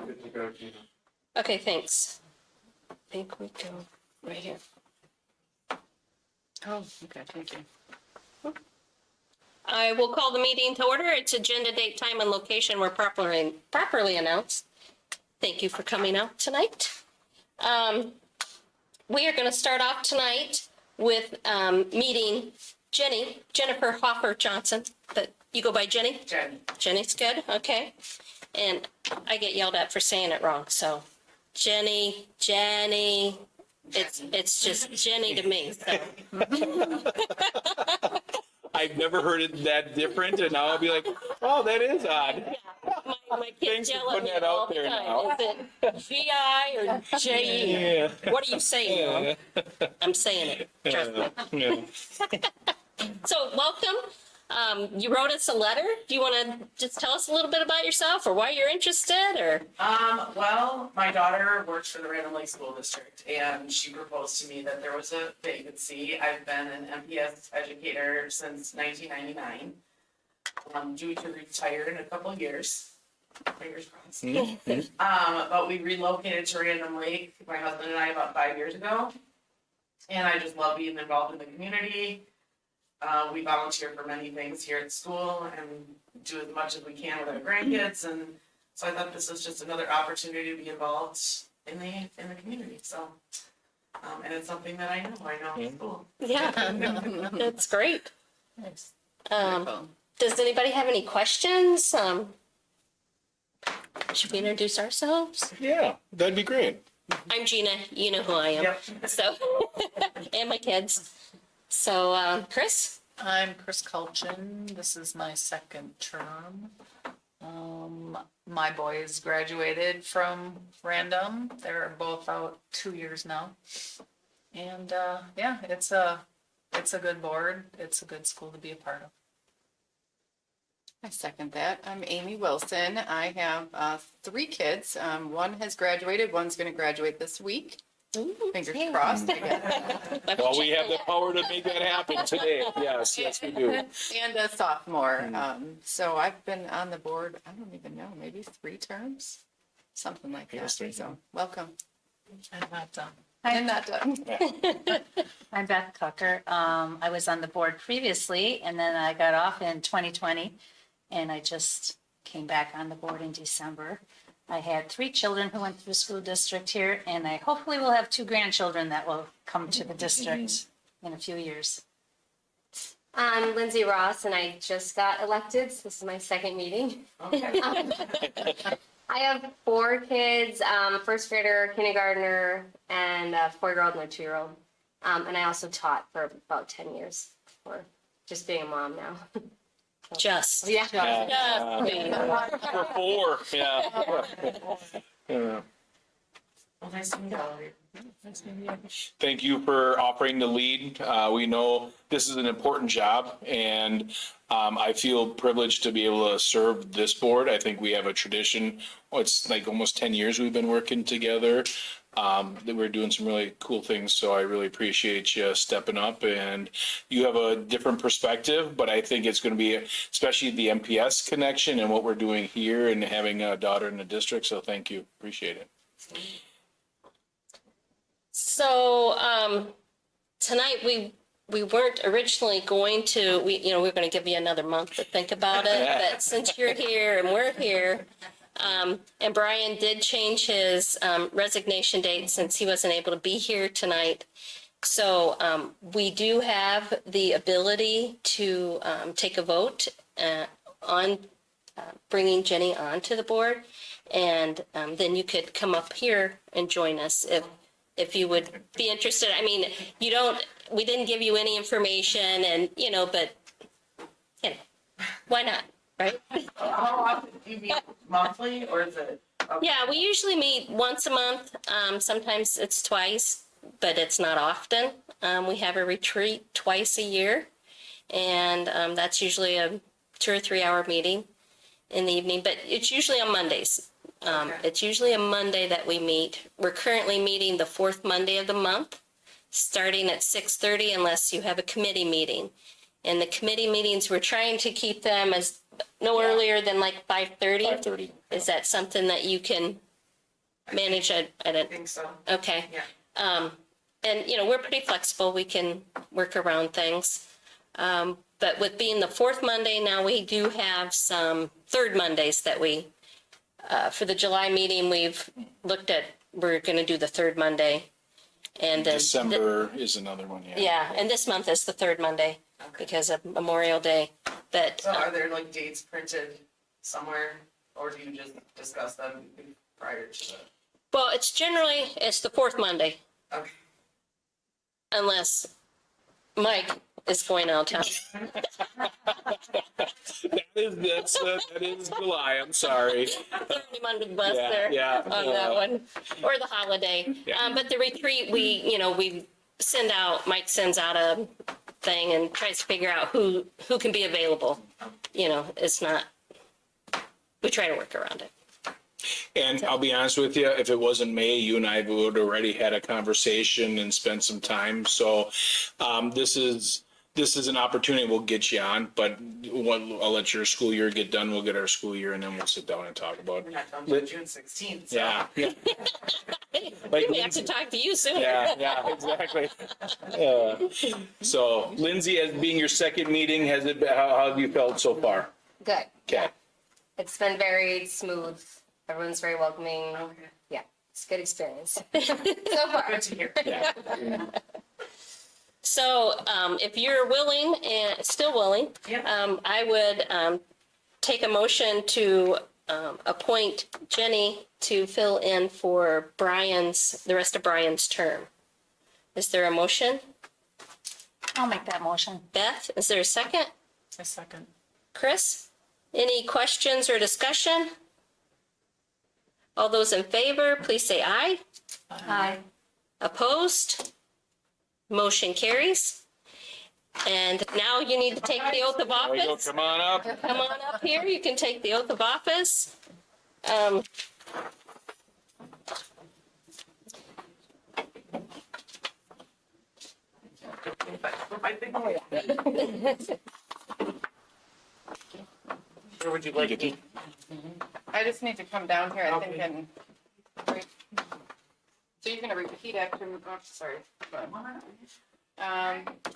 Good to go, Gina. Okay, thanks. I think we go right here. Oh, okay, thank you. I will call the meeting to order. Its agenda, date, time, and location were properly announced. Thank you for coming out tonight. We are going to start off tonight with meeting Jennifer Hoffer Johnson. But you go by Jenny? Jen. Jenny's good, okay. And I get yelled at for saying it wrong, so Jenny, it's just Jenny to me, so. I've never heard it that different, and now I'll be like, oh, that is odd. My kids Thanks for yell at putting me that all out the there time. now. Is it G-I or J-E? Yeah. What are you saying, Mom? I'm saying it, trust me. Yeah. So welcome. You wrote us a letter. Do you want to just tell us a little bit about yourself or why you're interested or? Well, my daughter works for the Random Lake School District, and she proposed to me that there was a vacancy. I've been an MPS educator since 1999. I'm due to retire in a couple of years. Fingers crossed. But we relocated to Random Lake, my husband and I, about 5 years ago. And I just love being involved in the community. We volunteer for many things here at school and do as much as we can with our grandkids, and so I thought this was just another opportunity to be involved in the community, so. And it's something that I know in school. Yeah, that's great. Nice. Um, does anybody have any questions? Should we introduce ourselves? Yeah, that'd be great. I'm Gina, you know who I am. Yep. So, and my kids. So, Chris? I'm Chris Kulchin. This is my second term. My boys graduated from Random. They're both out 2 years now. And, yeah, it's a good board. It's a good school to be a part of. I second that. I'm Amy Wilson. I have 3 kids. One has graduated, one's going to graduate this week. Fingers crossed. Well, we have the power to make that happen today. Yes, we do. And a sophomore. So I've been on the board, I don't even know, maybe 3 terms? Something like that. Yes, 3 So welcome. I'm not done. And not done. I'm Beth Tucker. I was on the board previously, and then I got off in 2020, and I just came back on the board in December. I had 3 children who went through the school district here, and I hopefully will have 2 grandchildren that will come to the district in a few years. I'm Lindsay Ross, and I just got elected, so this is my second meeting. Okay. I have 4 kids, first grader, kindergartner, and a 4-year-old and a 2-year-old. And I also taught for about 10 years before just being a mom now. Just. Yeah. For 4, yeah. Yeah. Well, nice to meet all of you. Thank you for offering to lead. We know this is an important job, and I feel privileged to be able to serve this board. I think we have a tradition. It's like almost 10 years we've been working together. That we're doing some really cool things, so I really appreciate you stepping up, and you have a different perspective, but I think it's going to be, especially the MPS connection and what we're doing here and having a daughter in the district, so thank you. Appreciate it. So, tonight we weren't originally going to, we were going to give you another month to think about it, but since you're here and we're here, and Brian did change his resignation date since he wasn't able to be here tonight. So we do have the ability to take a vote on bringing Jenny onto the board. And then you could come up here and join us if you would be interested. I mean, we didn't give you any information and, but, why not? Right? How often do you meet, monthly, or is it? Yeah, we usually meet once a month. Sometimes it's twice, but it's not often. We have a retreat twice a year, and that's usually a 2 or 3 hour meeting in the evening, but it's usually on Mondays. It's usually a Monday that we meet. We're currently meeting the 4th Monday of the month, starting at 6:30 unless you have a committee meeting. And the committee meetings, we're trying to keep them as no earlier than like 5:30. 5:30. Is that something that you can manage at I a, think so. okay? Yeah. And, you know, we're pretty flexible. We can work around things. But with being the fourth Monday, now we do have some third Mondays that we, for the July meeting, we've looked at, we're going to do the third Monday. And then December is another one, yeah. yeah, and this month is the third Monday because of Memorial Day. But So are there like dates printed somewhere, or do you just discuss them prior to the? well, it's the fourth Monday Okay. unless Mike is going out of town. That is July, I'm sorry. Throwing him under the bus Yeah, there yeah, on that one, or the holiday. Yeah. But the retreat, we send out, Mike sends out a thing and tries to figure out who can be available. You know, it's not, we try to work around it. And I'll be honest with you, if it wasn't May, you and I would already had a conversation and spent some time. So this is an opportunity we'll get you on, but I'll let your school year get done. We'll get our school year and then we'll sit down and talk about We're it. not done till June 16th. So. Yeah. Yeah. We may have to talk to you soon. Yeah, exactly. So Lindsay, as being your second meeting, how have you felt so far? Good. Okay. It's been very smooth. Everyone's very welcoming. Okay. Yeah, it's a good experience so far. Good to hear. Yeah. So if you're willing and still willing, Yeah. I would take a motion to appoint Jenny to fill in for the rest of Brian's term. Is there a motion? I'll make that motion. Beth, is there a second? A second. Chris, any questions or discussion? All those in favor, please say aye. Aye. Opposed? Motion carries. And now you need to take the oath of There you go. office. Come on up. Come on up here, you can take the oath of office. I think. Where would you like me? I just need to come down here, I think, Okay. and. So you're gonna repeat after me, oh, sorry.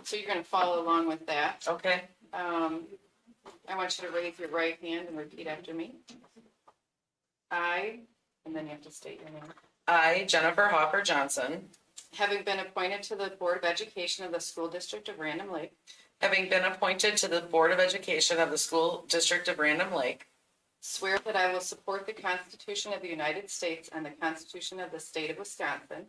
So you're gonna follow along with that. Okay. I want you to raise your right hand and repeat after me. I, and then you have to state your name. I, Jennifer Hopper Johnson, Having been appointed to the Board of Education of the School District of Random Lake, having been appointed to the Board of Education of the School District of Random Lake, swear that I will support the Constitution of the United States and the Constitution of the State of Wisconsin,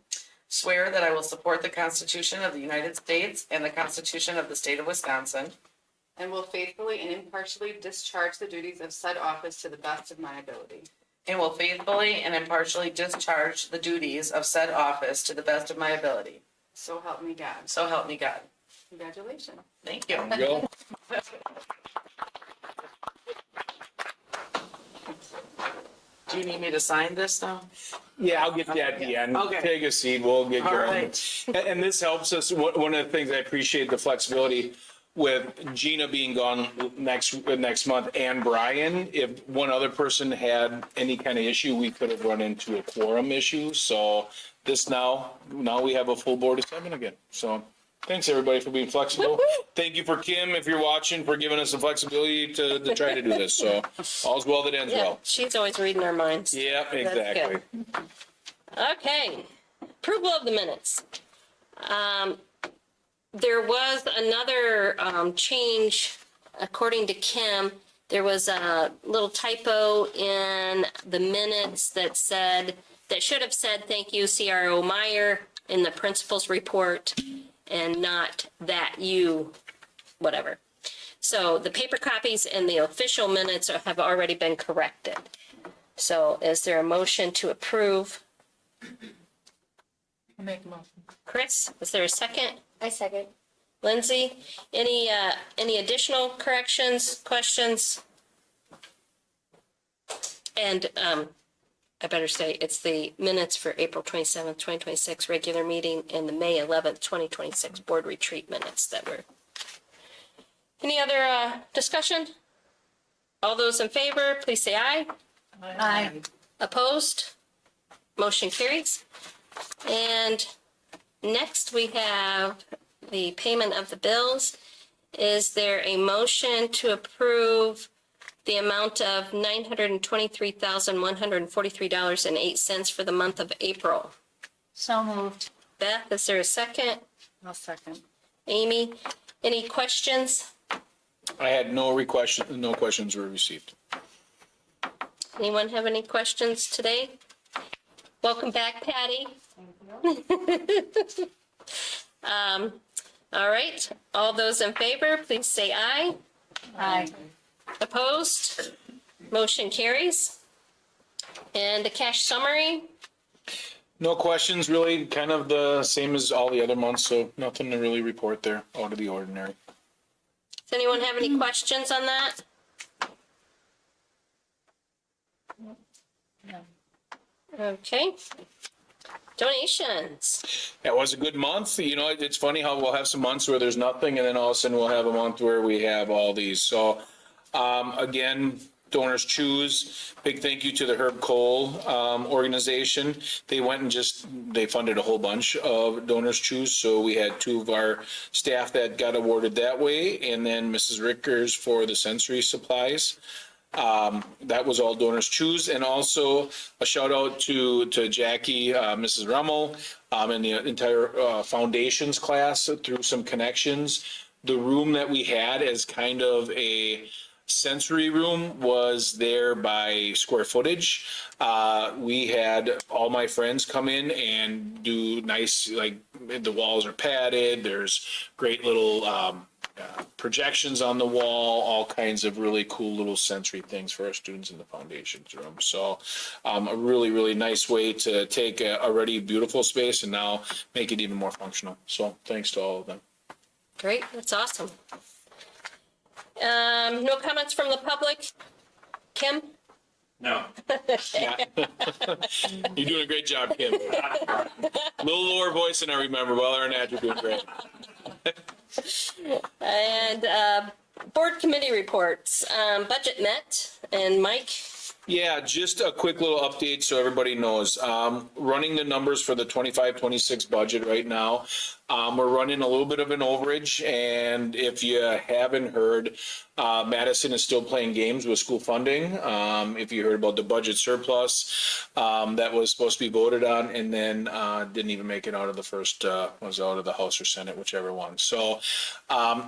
swear that I will support the Constitution of the United States and the Constitution of the State of Wisconsin, and will faithfully and impartially discharge the duties of said office to the best of my ability. and will faithfully and impartially discharge the duties of said office to the best of my ability. So help me God. So help me God. Congratulations. Thank you. There you go. Do you need me to sign this now? Yeah, I'll get you at the end. Okay. Take a seat, we'll get All going. right. And this helps us, one of the things I appreciate the flexibility with Gina being gone next month and Brian, if one other person had any kind of issue, we could have run into a quorum issue. So now we have a full board of 7 again. So thanks everybody for being flexible. Thank you for Kim, if you're watching, for giving us the flexibility to try to do this. So all's well that ends Yeah, well. she's always reading our minds. Yeah, good. exactly. Okay, approval of the minutes. There was another change, according to Kim. There was a little typo in the minutes that should have said, thank you, CRO Meyer, in the principal's report, and not that you, whatever. So the paper copies and the official minutes have already been corrected. So is there a motion to approve? I'll make a motion. Chris, is there a second? I second. Lindsay, any additional corrections, questions? And I better say, it's the minutes for April 27th, 2026 regular meeting and the May 11th, 2026 board retreat minutes that were. Any other discussion? All those in favor, please say aye. Aye. Opposed? Motion carries. And next we have the payment of the bills. Is there a motion to approve the amount of $923,143.08 for the month of April? So moved. Beth, is there a second? I'll second. Amy, any questions? I had no questions were received. Anyone have any questions today? Welcome back, Patty. All right, all those in favor, please say aye. Aye. Opposed? Motion carries. And the cash summary, No questions, really, kind of the same as all the other months, so nothing to really report there out of the ordinary. does anyone have any questions on that? Okay. Donations. That was a good month. You know, it's funny how we'll have some months where there's nothing, and then all of a sudden we'll have a month where we have all these. So, again, Donors Choose, big thank you to the Herb Cole organization. They went and they funded a whole bunch of Donors Choose. So we had 2 of our staff that got awarded that way, and then Mrs. Rickers for the sensory supplies. That was all Donors Choose. And also a shout out to Jackie, Mrs. Rummel, and the entire foundations class through some connections. The room that we had as kind of a sensory room was there by square footage. We had all my friends come in and do nice, like the walls are padded. There's great little, projections on the wall, all kinds of really cool little sensory things for our students in the foundations room. So a really, really nice way to take a already beautiful space and now make it even more functional. So thanks to all of them. Great, that's awesome. No comments from the public? Kim? No. You're doing a great job, Kim. Little lower voice than I remember. Well, other than that, you're doing great. And board committee reports. Budget met, and Mike? Yeah, just a quick little update so everybody knows. Running the numbers for the 25-26 budget right now. We're running a little bit of an overage, and if you haven't heard, Madison is still playing games with school funding. If you heard about the budget surplus that was supposed to be voted on, and then didn't even make it out of the first, was out of the House or Senate, whichever one. So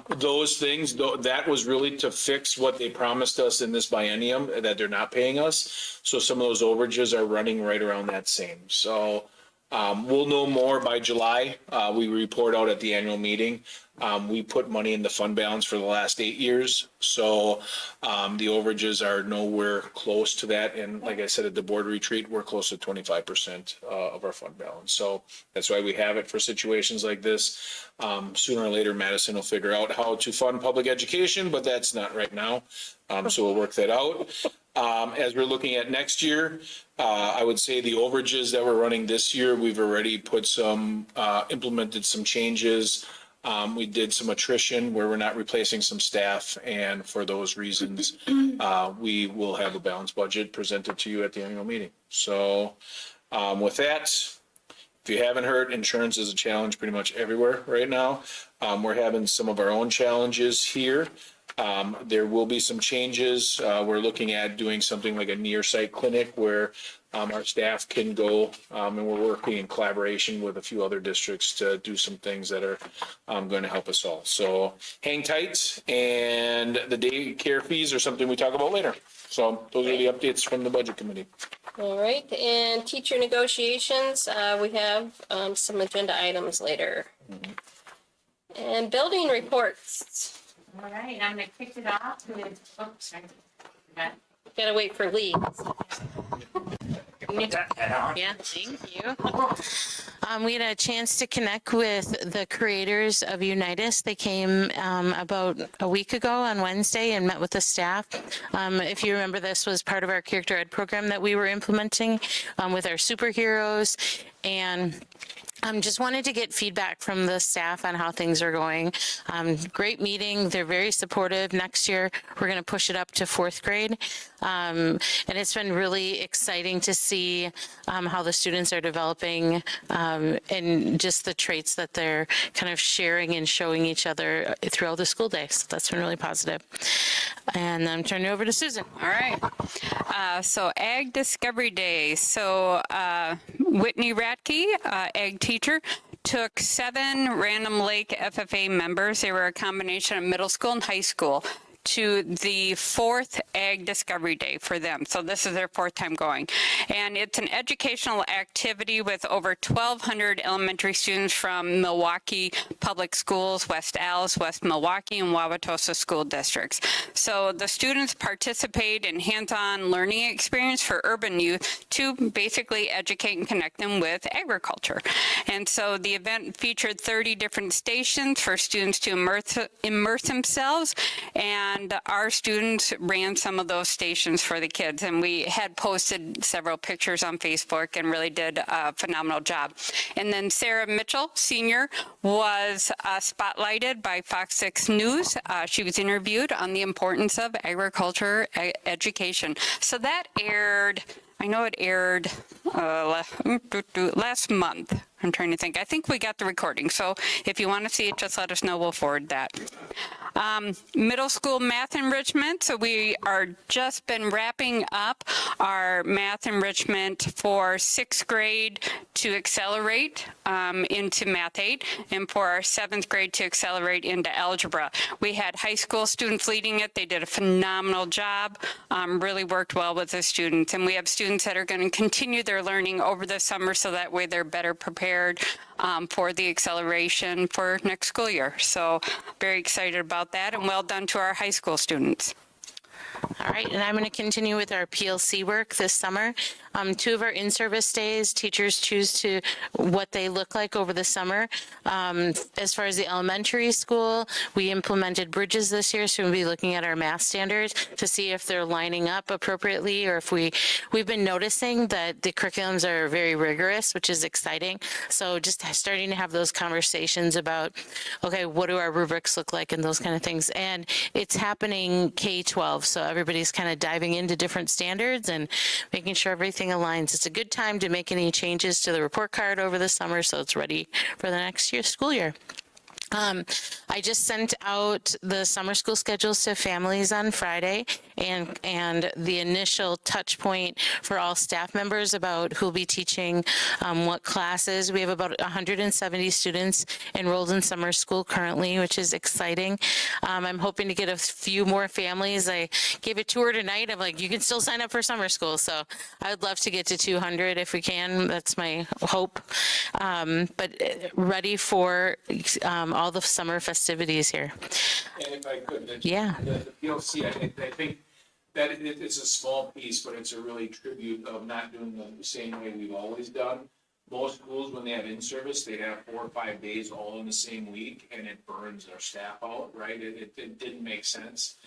those things, that was really to fix what they promised us in this biennium that they're not paying us. So some of those overages are running right around that same. So we'll know more by July. We report out at the annual meeting. We put money in the fund balance for the last 8 years. So the overages are nowhere close to that. And like I said, at the board retreat, we're close to 25% of our fund balance. So that's why we have it for situations like this. Sooner or later, Madison will figure out how to fund public education, but that's not right now. So we'll work that out. As we're looking at next year, I would say the overages that we're running this year, we've already implemented some changes. We did some attrition where we're not replacing some staff, and for those reasons, we will have a balanced budget presented to you at the annual meeting. So with that, if you haven't heard, insurance is a challenge pretty much everywhere right now. We're having some of our own challenges here. There will be some changes. We're looking at doing something like a near-site clinic where our staff can go, and we're working in collaboration with a few other districts to do some things that are going to help us all. So hang tight, and the daycare fees are something we talk about later. So those are the updates from the budget committee. All right, and teacher negotiations, we have some agenda items later. And building reports. All right, I'm gonna kick it off with, oops, sorry. Gotta wait for Lee. Yeah, thank you. We had a chance to connect with the creators of Unitas. They came about a week ago on Wednesday and met with the staff. If you remember, this was part of our character ed program that we were implementing with our superheroes. And Just wanted to get feedback from the staff on how things are going. Great meeting. They're very supportive. Next year, we're going to push it up to fourth grade. And it's been really exciting to see how the students are developing and just the traits that they're kind of sharing and showing each other throughout the school day. So that's been really positive. And I'm turning it over to Susan. All right. So Ag Discovery Day. So Whitney Ratke, ag teacher, took 7 Random Lake FFA members. They were a combination of middle school and high school to the 4th Ag Discovery Day for them. So this is their 4th time going. And it's an educational activity with over 1,200 elementary students from Milwaukee Public Schools, West Allis, West Milwaukee, and Wauwatosa school districts. So the students participate in hands-on learning experience for urban youth to basically educate and connect them with agriculture. And so the event featured 30 different stations for students to immerse themselves, and our students ran some of those stations for the kids, and we had posted several pictures on Facebook and really did a phenomenal job. And then Sarah Mitchell, senior, was spotlighted by Fox 6 News. She was interviewed on the importance of agriculture education. So that aired, I know it aired last month. I'm trying to think. I think we got the recording. So if you want to see it, just let us know. We'll forward that. Middle school math enrichment. So we are just been wrapping up our math enrichment for 6th grade to accelerate into Math 8, and for our 7th grade to accelerate into algebra. We had high school students leading it. They did a phenomenal job, really worked well with the students. And we have students that are going to continue their learning over the summer, so that way they're better prepared for the acceleration for next school year. So very excited about that, and well done to our high school students. All right, and I'm going to continue with our PLC work this summer. 2 of our in-service days, teachers choose to what they look like over the summer. As far as the elementary school, we implemented bridges this year, so we'll be looking at our math standards to see if they're lining up appropriately, or if we've been noticing that the curriculums are very rigorous, which is exciting. So just starting to have those conversations about, okay, what do our rubrics look like and those kind of things. And it's happening K-12, so everybody's kind of diving into different standards and making sure everything aligns. It's a good time to make any changes to the report card over the summer, so it's ready for the next school year. I just sent out the summer school schedules to families on Friday, and the initial touch point for all staff members about who'll be teaching what classes. We have about 170 students enrolled in summer school currently, which is exciting. I'm hoping to get a few more families. I gave a tour tonight. I'm like, you can still sign up for summer school. So I would love to get to 200 if we can. That's my hope. But ready for all the summer festivities here. And if I could, Yeah. the PLC, I think that it's a small piece, but it's a really tribute of not doing the same way we've always done. Most schools, when they have in-service, they have 4 or 5 days all in the same week, and it burns their staff out, right? It didn't make sense.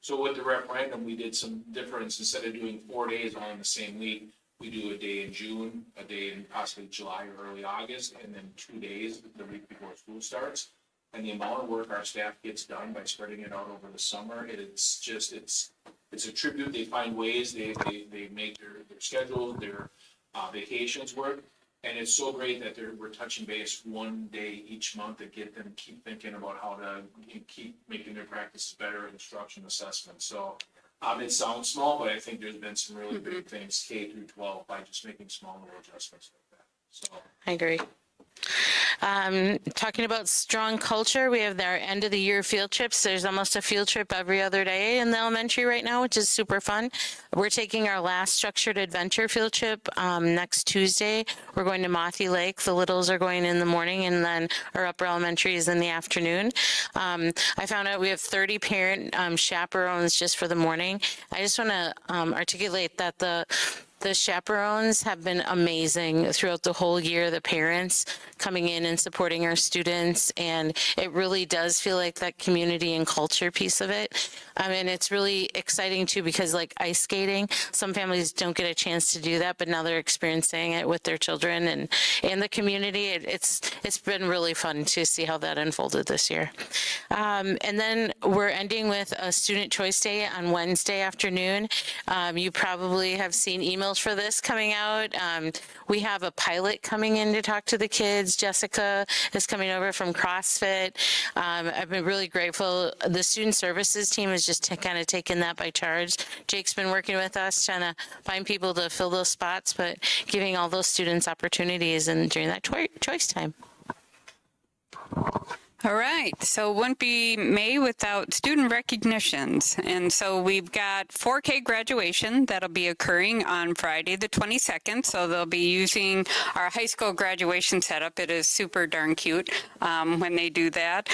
So with the referendum, we did some difference. Instead of doing 4 days all in the same week, we do a day in June, a day in possibly July or early August, and then 2 days the week before school starts. And the amount of work our staff gets done by spreading it out over the summer, it's a tribute. They find ways, they make their schedules, their vacations work. And it's so great that we're touching base 1 day each month to get them keep thinking about how to keep making their practices better, instruction, assessment. So it sounds small, but I think there's been some really big things K through 12 by just making small little adjustments like that. So I agree. Talking about strong culture, we have our end of the year field trips. There's almost a field trip every other day in the elementary right now, which is super fun. We're taking our last structured adventure field trip next Tuesday. We're going to Mothie Lake. The littles are going in the morning, and then our upper elementary is in the afternoon. I found out we have 30 parent chaperones just for the morning. I just want to articulate that the The chaperones have been amazing throughout the whole year. The parents coming in and supporting our students, and it really does feel like that community and culture piece of it. And it's really exciting too, because like ice skating, some families don't get a chance to do that, but now they're experiencing it with their children and the community. It's been really fun to see how that unfolded this year. And then we're ending with a student choice day on Wednesday afternoon. You probably have seen emails for this coming out. We have a pilot coming in to talk to the kids. Jessica is coming over from CrossFit. I've been really grateful. The student services team has just kind of taken that by charge. Jake's been working with us trying to find people to fill those spots, but giving all those students opportunities and during that choice time. All right, so it wouldn't be May without student recognitions. And so we've got 4K graduation that'll be occurring on Friday, the 22nd. So they'll be using our high school graduation setup. It is super darn cute when they do that.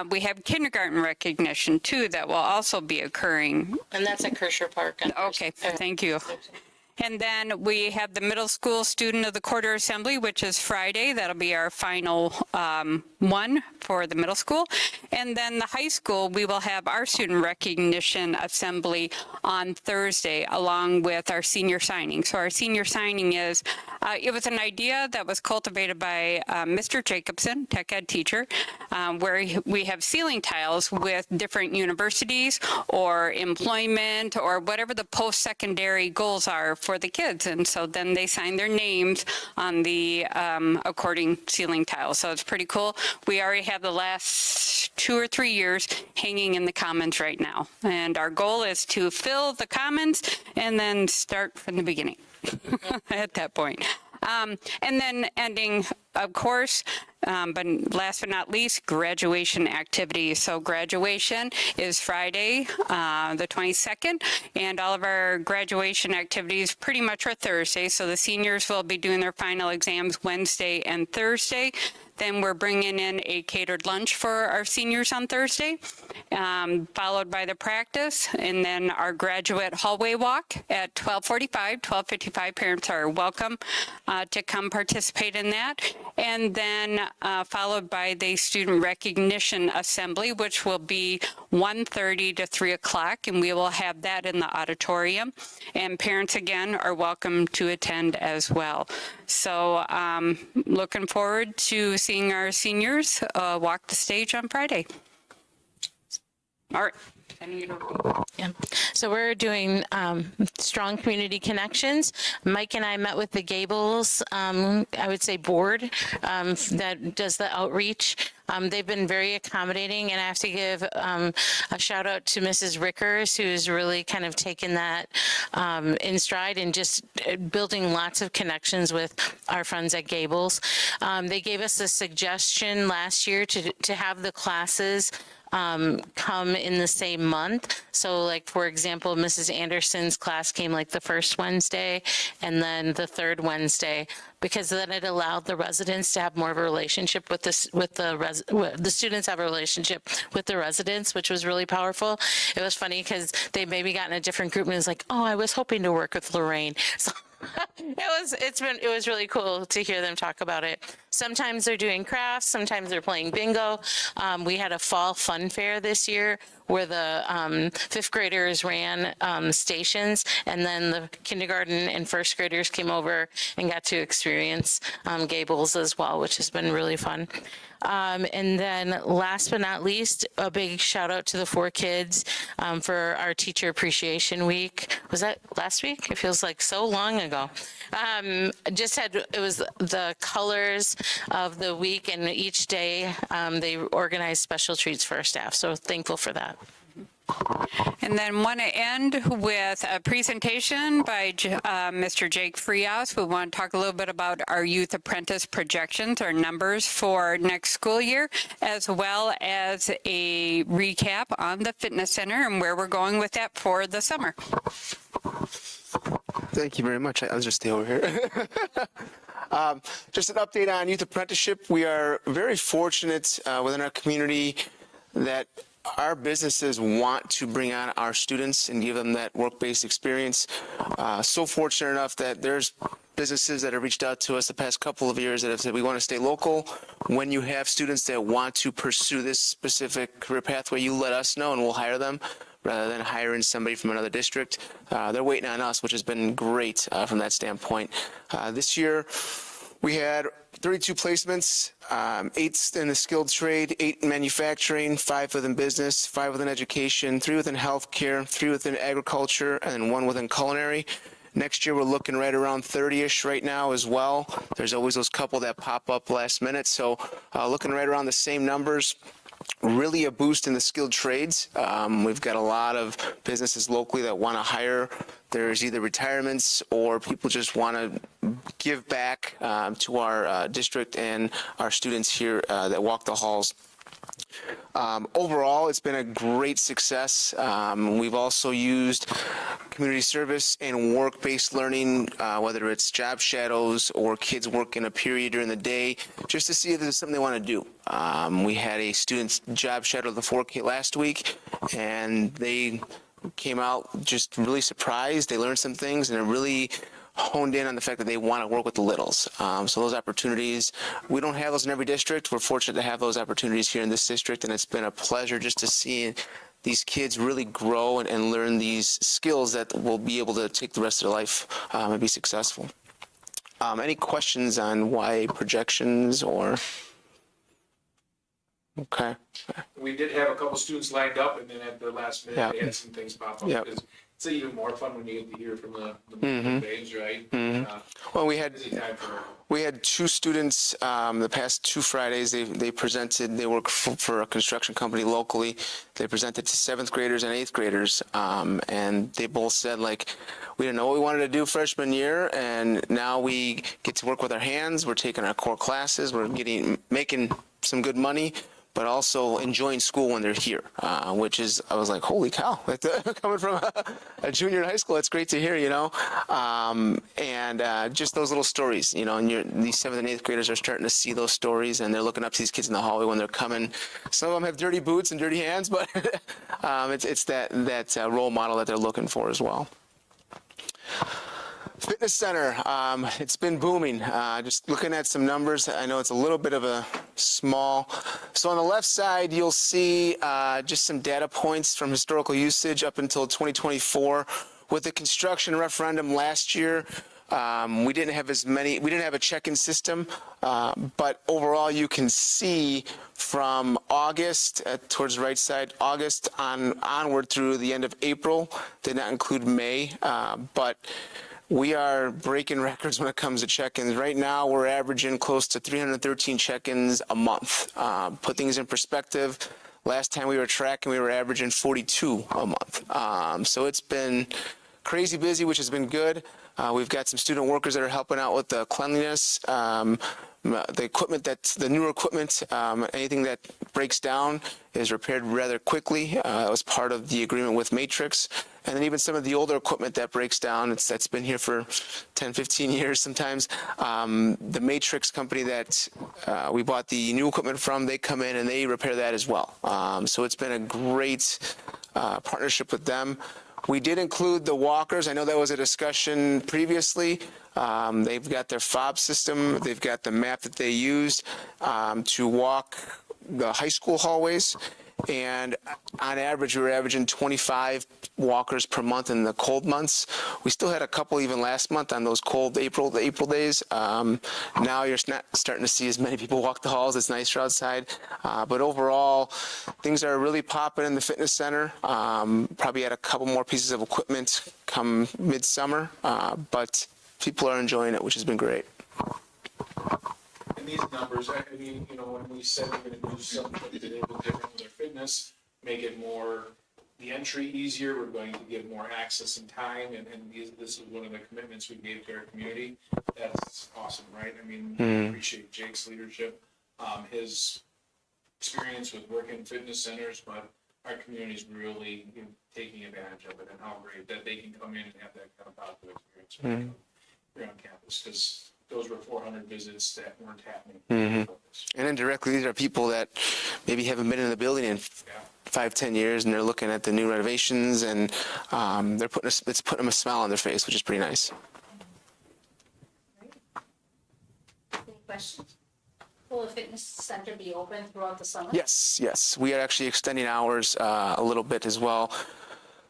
We have kindergarten recognition too that will also be occurring. And that's at Kershaw Park. Okay, thank you. And then we have the middle school student of the quarter assembly, which is Friday. That'll be our final one for the middle school. And then the high school, we will have our student recognition assembly on Thursday, along with our senior signing. So our senior signing is, it was an idea that was cultivated by Mr. Jacobson, tech ed teacher, where we have ceiling tiles with different universities or employment or whatever the post-secondary goals are for the kids. And so then they sign their names on the according ceiling tiles. So it's pretty cool. We already have the last 2 or 3 years hanging in the commons right now. And our goal is to fill the commons and then start from the beginning at that point. And then ending, of course, but last but not least, graduation activities. So graduation is Friday, the 22nd, and all of our graduation activities pretty much are Thursday. So the seniors will be doing their final exams Wednesday and Thursday. Then we're bringing in a catered lunch for our seniors on Thursday, followed by the practice, and then our graduate hallway walk at 12:45, 12:55. Parents are welcome to come participate in that. And then followed by the student recognition assembly, which will be 1:30 to 3 o'clock, and we will have that in the auditorium. And parents, again, are welcome to attend as well. So looking forward to seeing our seniors walk the stage on Friday. All right. Yeah. So we're doing strong community connections. Mike and I met with the Gables, I would say board that does the outreach. They've been very accommodating, and I have to give a shout out to Mrs. Rickers, who's really kind of taken that in stride and just building lots of connections with our friends at Gables. They gave us a suggestion last year to have the classes come in the same month. So like, for example, Mrs. Anderson's class came like the first Wednesday and then the third Wednesday, because then it allowed the residents to have more of a relationship with this, with the students have a relationship with the residents, which was really powerful. It was funny because they maybe got in a different group and it was like, oh, I was hoping to work with Lorraine. So it was really cool to hear them talk about it. Sometimes they're doing crafts, sometimes they're playing bingo. We had a fall fun fair this year where the fifth graders ran stations, and then the kindergarten and first graders came over and got to experience Gables as well, which has been really fun. And then last but not least, a big shout out to the 4 kids for our Teacher Appreciation Week. Was that last week? It feels like so long ago. It was the colors of the week, and each day they organized special treats for our staff. So thankful for that. And then want to end with a presentation by Mr. Jake Frias. We want to talk a little bit about our youth apprentice projections, our numbers for next school year, as well as a recap on the fitness center and where we're going with that for the summer. Thank you very much. I'll just stay over here. Just an update on youth apprenticeship. We are very fortunate within our community that our businesses want to bring on our students and give them that work-based experience. So fortunate enough that there's businesses that have reached out to us the past couple of years that have said, we want to stay local. When you have students that want to pursue this specific career pathway, you let us know and we'll hire them rather than hiring somebody from another district. They're waiting on us, which has been great from that standpoint. This year, we had 32 placements, 8 in the skilled trade, 8 in manufacturing, 5 within business, 5 within education, 3 within healthcare, 3 within agriculture, and then 1 within culinary. Next year, we're looking right around 30-ish right now as well. There's always those couple that pop up last minute. So looking right around the same numbers. Really a boost in the skilled trades. We've got a lot of businesses locally that want to hire. There's either retirements or people just want to give back to our district and our students here that walk the halls. Overall, it's been a great success. We've also used community service and work-based learning, whether it's job shadows or kids working a period during the day, just to see if there's something they want to do. We had a student's job shadow the 4K last week, and they came out just really surprised. They learned some things, and it really honed in on the fact that they want to work with the littles. So those opportunities, we don't have those in every district. We're fortunate to have those opportunities here in this district, and it's been a pleasure just to see these kids really grow and learn these skills that will be able to take the rest of their life and be successful. Any questions on why projections or? Okay. We did have a couple students lined up, and then at the last minute, Yeah. they had some things pop up. Yeah. Because it's even more fun when you get to hear from the babes, right? Well, we had Busy time for. We had 2 students the past 2 Fridays. They presented. They work for a construction company locally. They presented to 7th graders and 8th graders, and they both said, like, we didn't know what we wanted to do freshman year, and now we get to work with our hands. We're taking our core classes. We're making some good money, but also enjoying school when they're here, which is, I was like, holy cow, coming from a junior in high school, it's great to hear, you know, and just those little stories, you know, and these 7th and 8th graders are starting to see those stories, and they're looking up to these kids in the hallway when they're coming. Some of them have dirty boots and dirty hands, but it's that role model that they're looking for as well. Fitness center, it's been booming. Just looking at some numbers, I know it's a little bit of a small. So on the left side, you'll see just some data points from historical usage up until 2024. With the construction referendum last year, we didn't have a check-in system, but overall you can see from August, towards the right side, August onward through the end of April, did not include May, but we are breaking records when it comes to check-ins. Right now, we're averaging close to 313 check-ins a month. Put things in perspective, last time we were tracking, we were averaging 42 a month. So it's been crazy busy, which has been good. We've got some student workers that are helping out with the cleanliness, the equipment, the newer equipment, anything that breaks down is repaired rather quickly. That was part of the agreement with Matrix. And then even some of the older equipment that breaks down, that's been here for 10, 15 years sometimes. The Matrix company that we bought the new equipment from, they come in and they repair that as well. So it's been a great partnership with them. We did include the walkers. I know that was a discussion previously. They've got their fob system. They've got the map that they used to walk the high school hallways. And on average, we were averaging 25 walkers per month in the cold months. We still had a couple even last month on those cold April days. Now you're not starting to see as many people walk the halls. It's nicer outside. But overall, things are really popping in the fitness center. Probably had a couple more pieces of equipment come midsummer, but people are enjoying it, which has been great. And these numbers, I mean, you know, when we said we're going to do something a little different with our fitness, make it more, the entry easier, we're going to give more access and time, and this is one of the commitments we gave to our community. That's awesome, right? I mean, I appreciate Jake's leadership, his experience with working in fitness centers, but our community's really taking advantage of it, and how great that they can come in and have that kind of positive experience here on campus, because those were 400 visits that weren't happening. And indirectly, these are people that maybe haven't been in the building in 5-10 years, and they're looking at the new renovations, and it's putting them a smile on their face, which is pretty nice. Any questions? Will the fitness center be open throughout the summer? Yes. We are actually extending hours a little bit as well.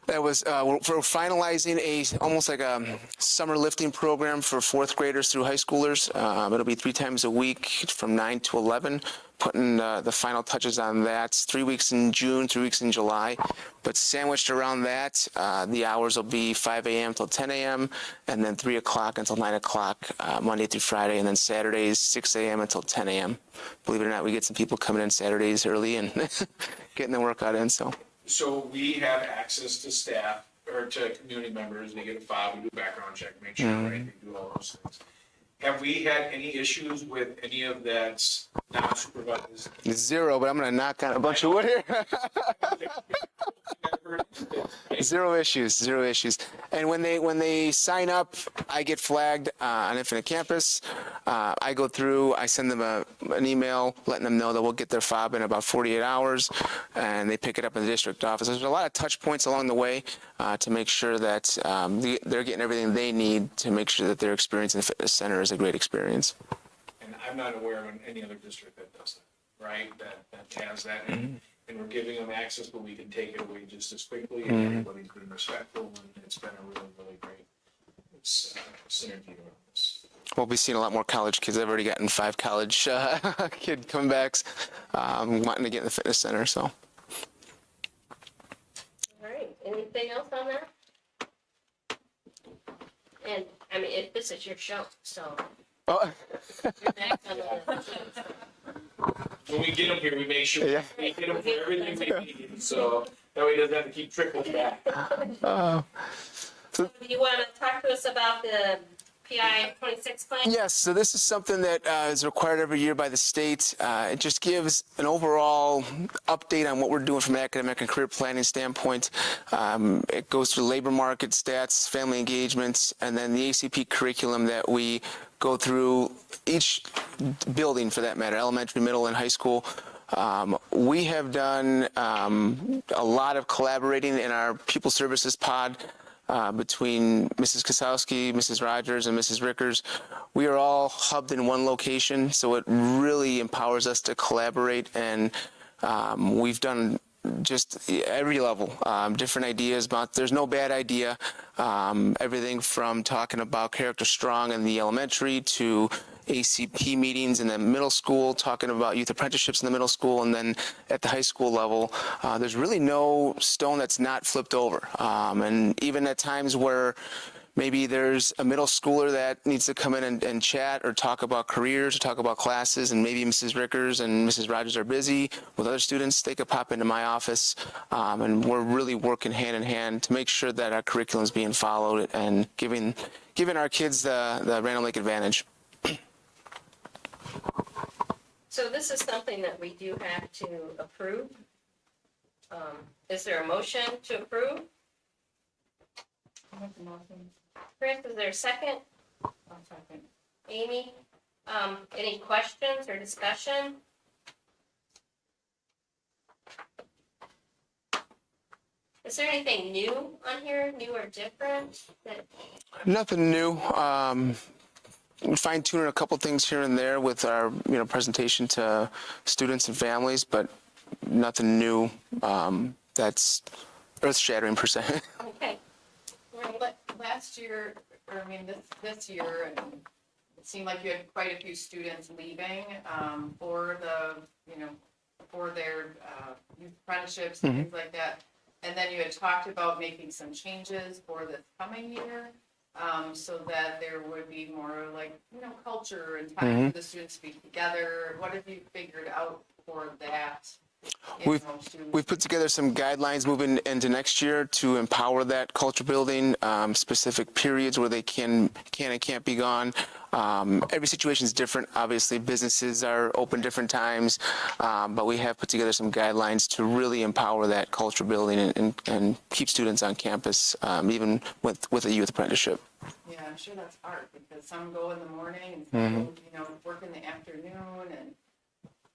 That was we're finalizing almost like a summer lifting program for fourth graders through high schoolers. It'll be 3 times a week from 9 to 11. Putting the final touches on that. 3 weeks in June, 3 weeks in July. But sandwiched around that, the hours will be 5 a.m. till 10 a.m. and then 3 o'clock until 9 o'clock Monday through Friday, and then Saturdays 6 a.m. until 10 a.m. Believe it or not, we get some people coming in Saturdays early and getting the workout in. So we have access to staff or to community members. They get a file, we do a background check, make sure, right? They do all those things. Have we had any issues with any of that non-supervised? Zero, but I'm going to knock on a bunch of wood here. Zero issues. And when they sign up, I get flagged on Infinite Campus. I go through, I send them an email letting them know that we'll get their fob in about 48 hours, and they pick it up in the district office. There's a lot of touch points along the way to make sure that they're getting everything they need to make sure that their experience in the fitness center is a great experience. And I'm not aware of any other district that does that, right? That has that. And we're giving them access, but we can take it away just as quickly, and everybody's been respectful, and it's been a really, really great synergy around this. We'll be seeing a lot more college kids. I've already gotten 5 college kid comebacks wanting to get in the fitness center. So. All right, anything else on that? And, I mean, this is your show, so Oh. you're next on the list. When we get them here, we make sure Yeah. we get them for everything they need, so that way he doesn't have to keep trickling back. Do you want to talk to us about the PI 26 plan? Yes, so this is something that is required every year by the state. It just gives an overall update on what we're doing from an academic and career planning standpoint. It goes through labor market stats, family engagement, and then the ACP curriculum that we go through each building for that matter, elementary, middle, and high school. We have done a lot of collaborating in our pupil services pod between Mrs. Kosowski, Mrs. Rogers, and Mrs. Rickers. We are all hubbed in one location, so it really empowers us to collaborate, and we've done just every level, different ideas about, there's no bad idea, everything from talking about Character Strong in the elementary to ACP meetings in the middle school, talking about youth apprenticeships in the middle school, and then at the high school level, there's really no stone that's not flipped over. And even at times where maybe there's a middle schooler that needs to come in and chat or talk about careers or talk about classes, and maybe Mrs. Rickers and Mrs. Rogers are busy with other students, they could pop into my office, and we're really working hand in hand to make sure that our curriculum is being followed and giving our kids the Random Lake advantage. So this is something that we do have to approve. Is there a motion to approve? Chris, is there a second? Amy, any questions or discussion? Is there anything new on here, new or different? Nothing new. Fine tuning a couple things here and there with our presentation to students and families, but nothing new that's earth shattering per se. Okay. Last year, or I mean, this year, and it seemed like you had quite a few students leaving for their youth apprenticeships and things like that. And then you had talked about making some changes for this coming year, so that there would be more culture and time for the students to be together. What have you figured out for that? We've put together some guidelines moving into next year to empower that culture building, specific periods where they can and can't be gone. Every situation is different. Obviously, businesses are open different times, but we have put together some guidelines to really empower that culture building and keep students on campus, even with a youth apprenticeship. Yeah, I'm sure that's hard because some go in the morning and some go, work in the afternoon, and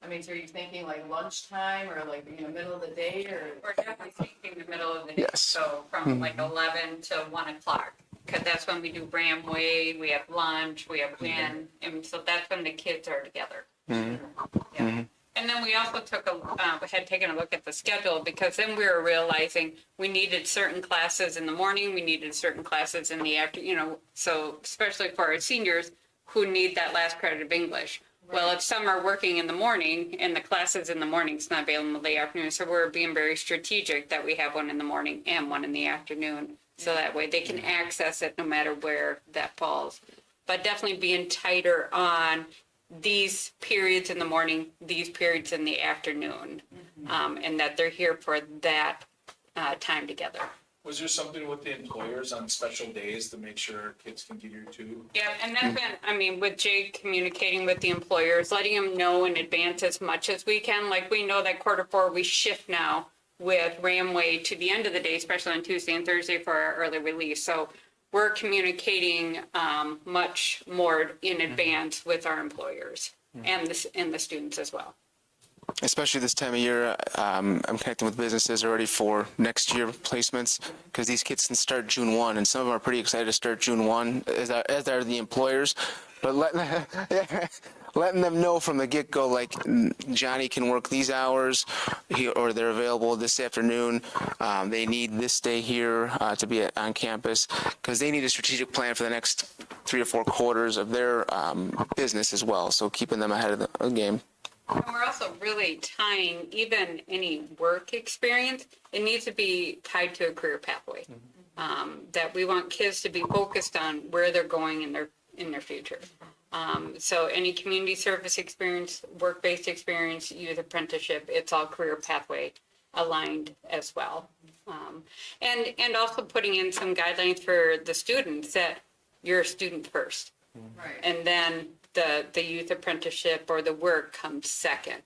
I mean, so are you thinking like lunchtime or like, middle of the day or? We're definitely thinking the middle of the day. Yes. So from like 11 to 1 o'clock, because that's when we do Bramway, we have lunch, we have WIN, and so that's when the kids are together. Yeah. And then we also had taken a look at the schedule, because then we were realizing we needed certain classes in the morning, we needed certain classes in the afternoon, so especially for our seniors who need that last credit of English. Well, if some are working in the morning and the classes in the morning, it's not available in the afternoon, so we're being very strategic that we have one in the morning and one in the afternoon, so that way they can access it no matter where that falls. But definitely being tighter on these periods in the morning, these periods in the afternoon, and that they're here for that time together. Was there something with the employers on special days to make sure kids can get here too? Yeah, and that's been, I mean, with Jake communicating with the employers, letting them know in advance as much as we can. Like, we know that Q4, we shift now with Ramway to the end of the day, especially on Tuesday and Thursday for our early release. So we're communicating much more in advance with our employers and the students as well. Especially this time of year, I'm connecting with businesses already for next year placements, because these kids can start June 1, and some of them are pretty excited to start June 1, as are the employers. But letting them know from the get-go, like, Johnny can work these hours, or they're available this afternoon. They need this day here to be on campus, because they need a strategic plan for the next 3 or 4 quarters of their business as well. So keeping them ahead of the game. And we're also really tying even any work experience, it needs to be tied to a career pathway. That we want kids to be focused on where they're going in their future. So any community service experience, work-based experience, youth apprenticeship, it's all career pathway aligned as well. And also putting in some guidelines for the students that you're a student first. Right. And then the youth apprenticeship or the work comes second.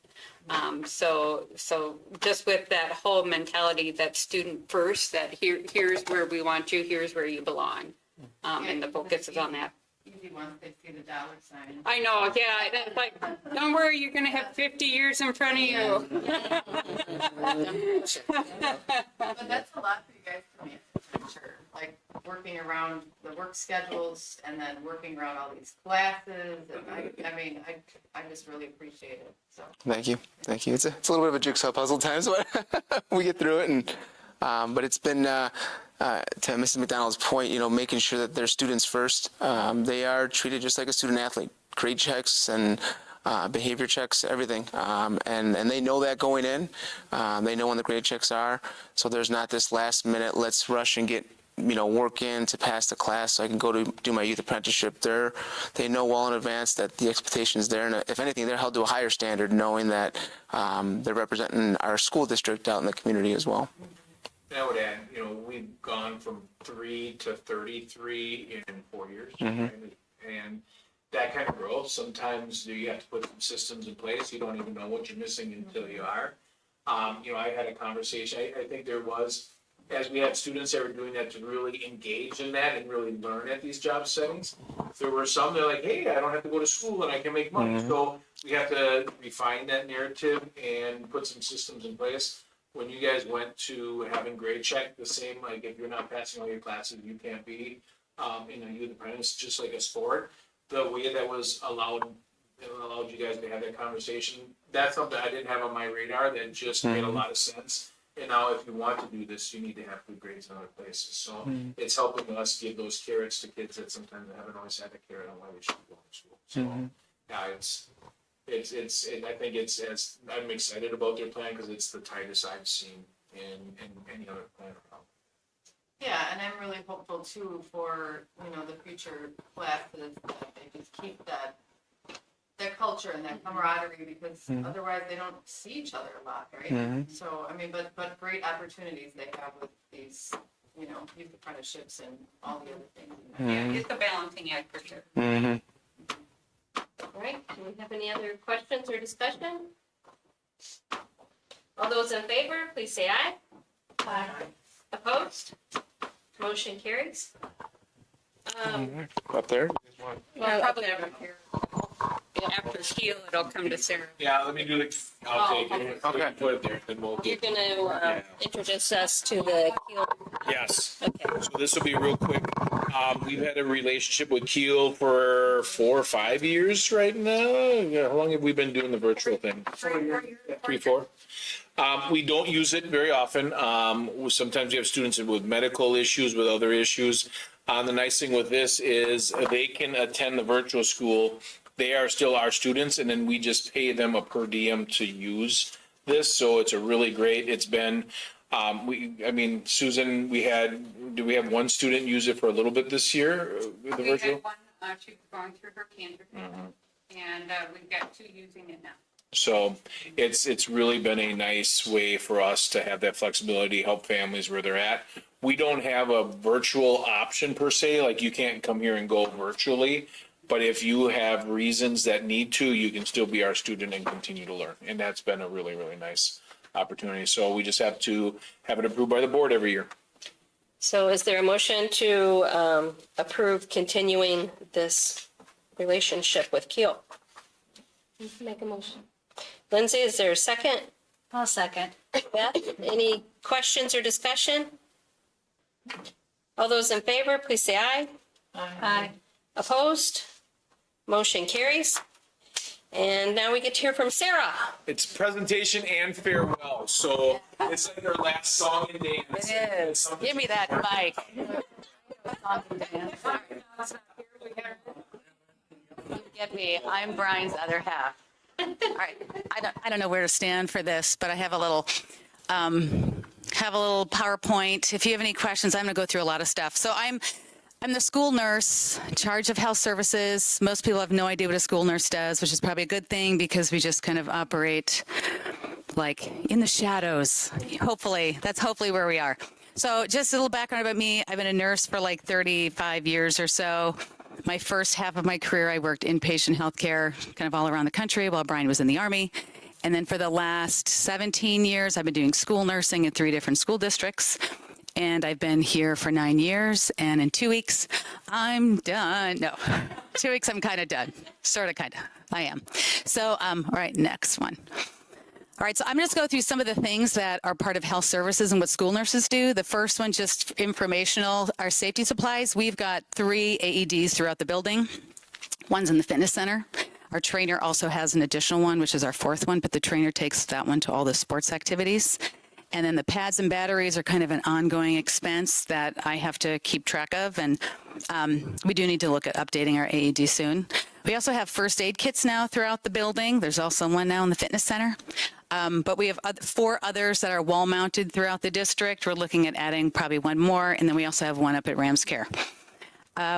So just with that whole mentality that student first, that here's where we want you, here's where you belong. And the focus is on that. Easy once they see the dollar sign. I know, yeah, it's like, don't worry, you're gonna have 50 years in front of you. But that's a lot for you guys to manage, I'm sure. Like working around the work schedules and then working around all these classes. And I mean, I just really appreciate it. So. Thank you. It's a little bit of a jigsaw puzzle times, but we get through it. And but it's been to Mrs. McDonald's point, making sure that they're students first. They are treated just like a student athlete. Grade checks and behavior checks, everything. And they know that going in. They know when the grade checks are. So there's not this last minute, let's rush and get work in to pass the class so I can go to do my youth apprenticeship. They know well in advance that the expectation is there, and if anything, they're held to a higher standard, knowing that they're representing our school district out in the community as well. And I would add, we've gone from 3 to 33 in 4 years. Right? And that kind of growth, sometimes you have to put some systems in place. You don't even know what you're missing until you are. I had a conversation, I think there was, as we had students that were doing that to really engage in that and really learn at these job settings, there were some that are like, hey, I don't have to go to school and I can make money. So we have to refine that narrative and put some systems in place. When you guys went to having grade check, the same, like if you're not passing all your classes, you can't be in a youth apprentice, just like a sport. The way that was allowed you guys to have that conversation, that's something I didn't have on my radar that just made a lot of sense. And now if you want to do this, you need to have good grades in other places. So it's helping us give those carrots to kids that sometimes haven't always had the carrot on why they should go to school. So yeah, I think it's as I'm excited about their plan because it's the tightest I've seen in any other plan around. Yeah, and I'm really hopeful too for, the future classes that they just keep that culture and that camaraderie, because otherwise they don't see each other a lot, right? So, I mean, but great opportunities they have with these, youth apprenticeships and all the other things. Yeah, it's a balancing act for sure. All right, do we have any other questions or discussion? All those in favor, please say aye. Aye. Opposed? Motion carries. Up there? Well, probably never here. After Keel, it'll come to Sarah. Yeah, let me do the, I'll take it. Okay. Put it there, then we'll You're get. gonna introduce us to the Keel. Yes. Okay. So this will be real quick. We've had a relationship with Keel for 4 or 5 years right now. Yeah, how long have we been doing the virtual thing? 3, 4. We don't use it very often. Sometimes we have students with medical issues, with other issues. The nice thing with this is they can attend the virtual school. They are still our students, and then we just pay them a per diem to use this. So it's a really great, it's been, Susan, do we have one student use it for a little bit this year, the We virtual? had one, she's going through her cancer treatment, and we've got 2 using it now. So it's really been a nice way for us to have that flexibility, help families where they're at. We don't have a virtual option per se, like you can't come here and go virtually. But if you have reasons that need to, you can still be our student and continue to learn. And that's been a really, really nice opportunity. So we just have to have it approved by the board every year. So is there a motion to approve continuing this relationship with Keel? Make a motion. Lindsay, is there a second? I'll second. Beth, any questions or discussion? All those in favor, please say aye. Aye. Opposed? Motion carries. And now we get to hear from Sarah. It's presentation and farewell. So it's like our last song and dance. It is. Give me that mic. You get me. I'm Brian's other half. All right. I don't know where to stand for this, but I have a little PowerPoint. If you have any questions, I'm going to go through a lot of stuff. So I'm the school nurse in charge of health services. Most people have no idea what a school nurse does, which is probably a good thing because we just kind of operate like in the shadows. That's hopefully where we are. So just a little background about me. I've been a nurse for like 35 years or so. My first half of my career, I worked inpatient healthcare kind of all around the country while Brian was in the Army. And then for the last 17 years, I've been doing school nursing in 3 different school districts. And I've been here for 9 years. And in 2 weeks, I'm done. No, 2 weeks, I'm kind of done. Sort of, kind of. I am. So, all right, next one. All right, so I'm going to go through some of the things that are part of health services and what school nurses do. The first one, just informational, our safety supplies. We've got 3 AEDs throughout the building. One's in the fitness center. Our trainer also has an additional one, which is our 4th one, but the trainer takes that one to all the sports activities. And then the pads and batteries are kind of an ongoing expense that I have to keep track of. And we do need to look at updating our AED soon. We also have first aid kits now throughout the building. There's also one now in the fitness center. But we have 4 others that are wall mounted throughout the district. We're looking at adding probably 1 more. And then we also have one up at Ramscare.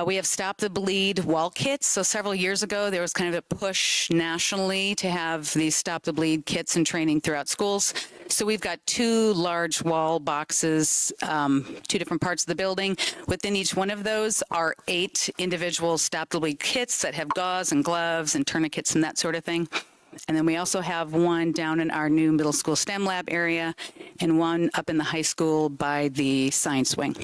We have Stop the Bleed wall kits. So several years ago, there was kind of a push nationally to have these Stop the Bleed kits and training throughout schools. So we've got 2 large wall boxes, 2 different parts of the building. Within each one of those are 8 individual Stop the Bleed kits that have gauze and gloves and tourniquets and that sort of thing. And then we also have one down in our new middle school STEM lab area and one up in the high school by the science wing.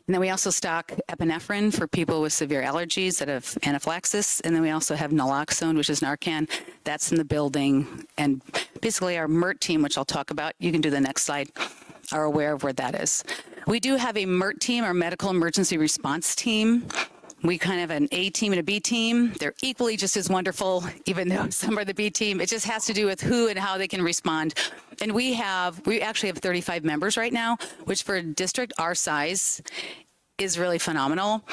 And then we also stock epinephrine for people with severe allergies that have anaphylaxis. And then we also have naloxone, which is Narcan. That's in the building. And basically our MERT team, which I'll talk about, you can do the next slide, are aware of where that is. We do have a MERT team, our medical emergency response team. We kind of have an A team and a B team. They're equally just as wonderful, even though some are the B team. It just has to do with who and how they can respond. And we actually have 35 members right now, which for a district our size is really phenomenal.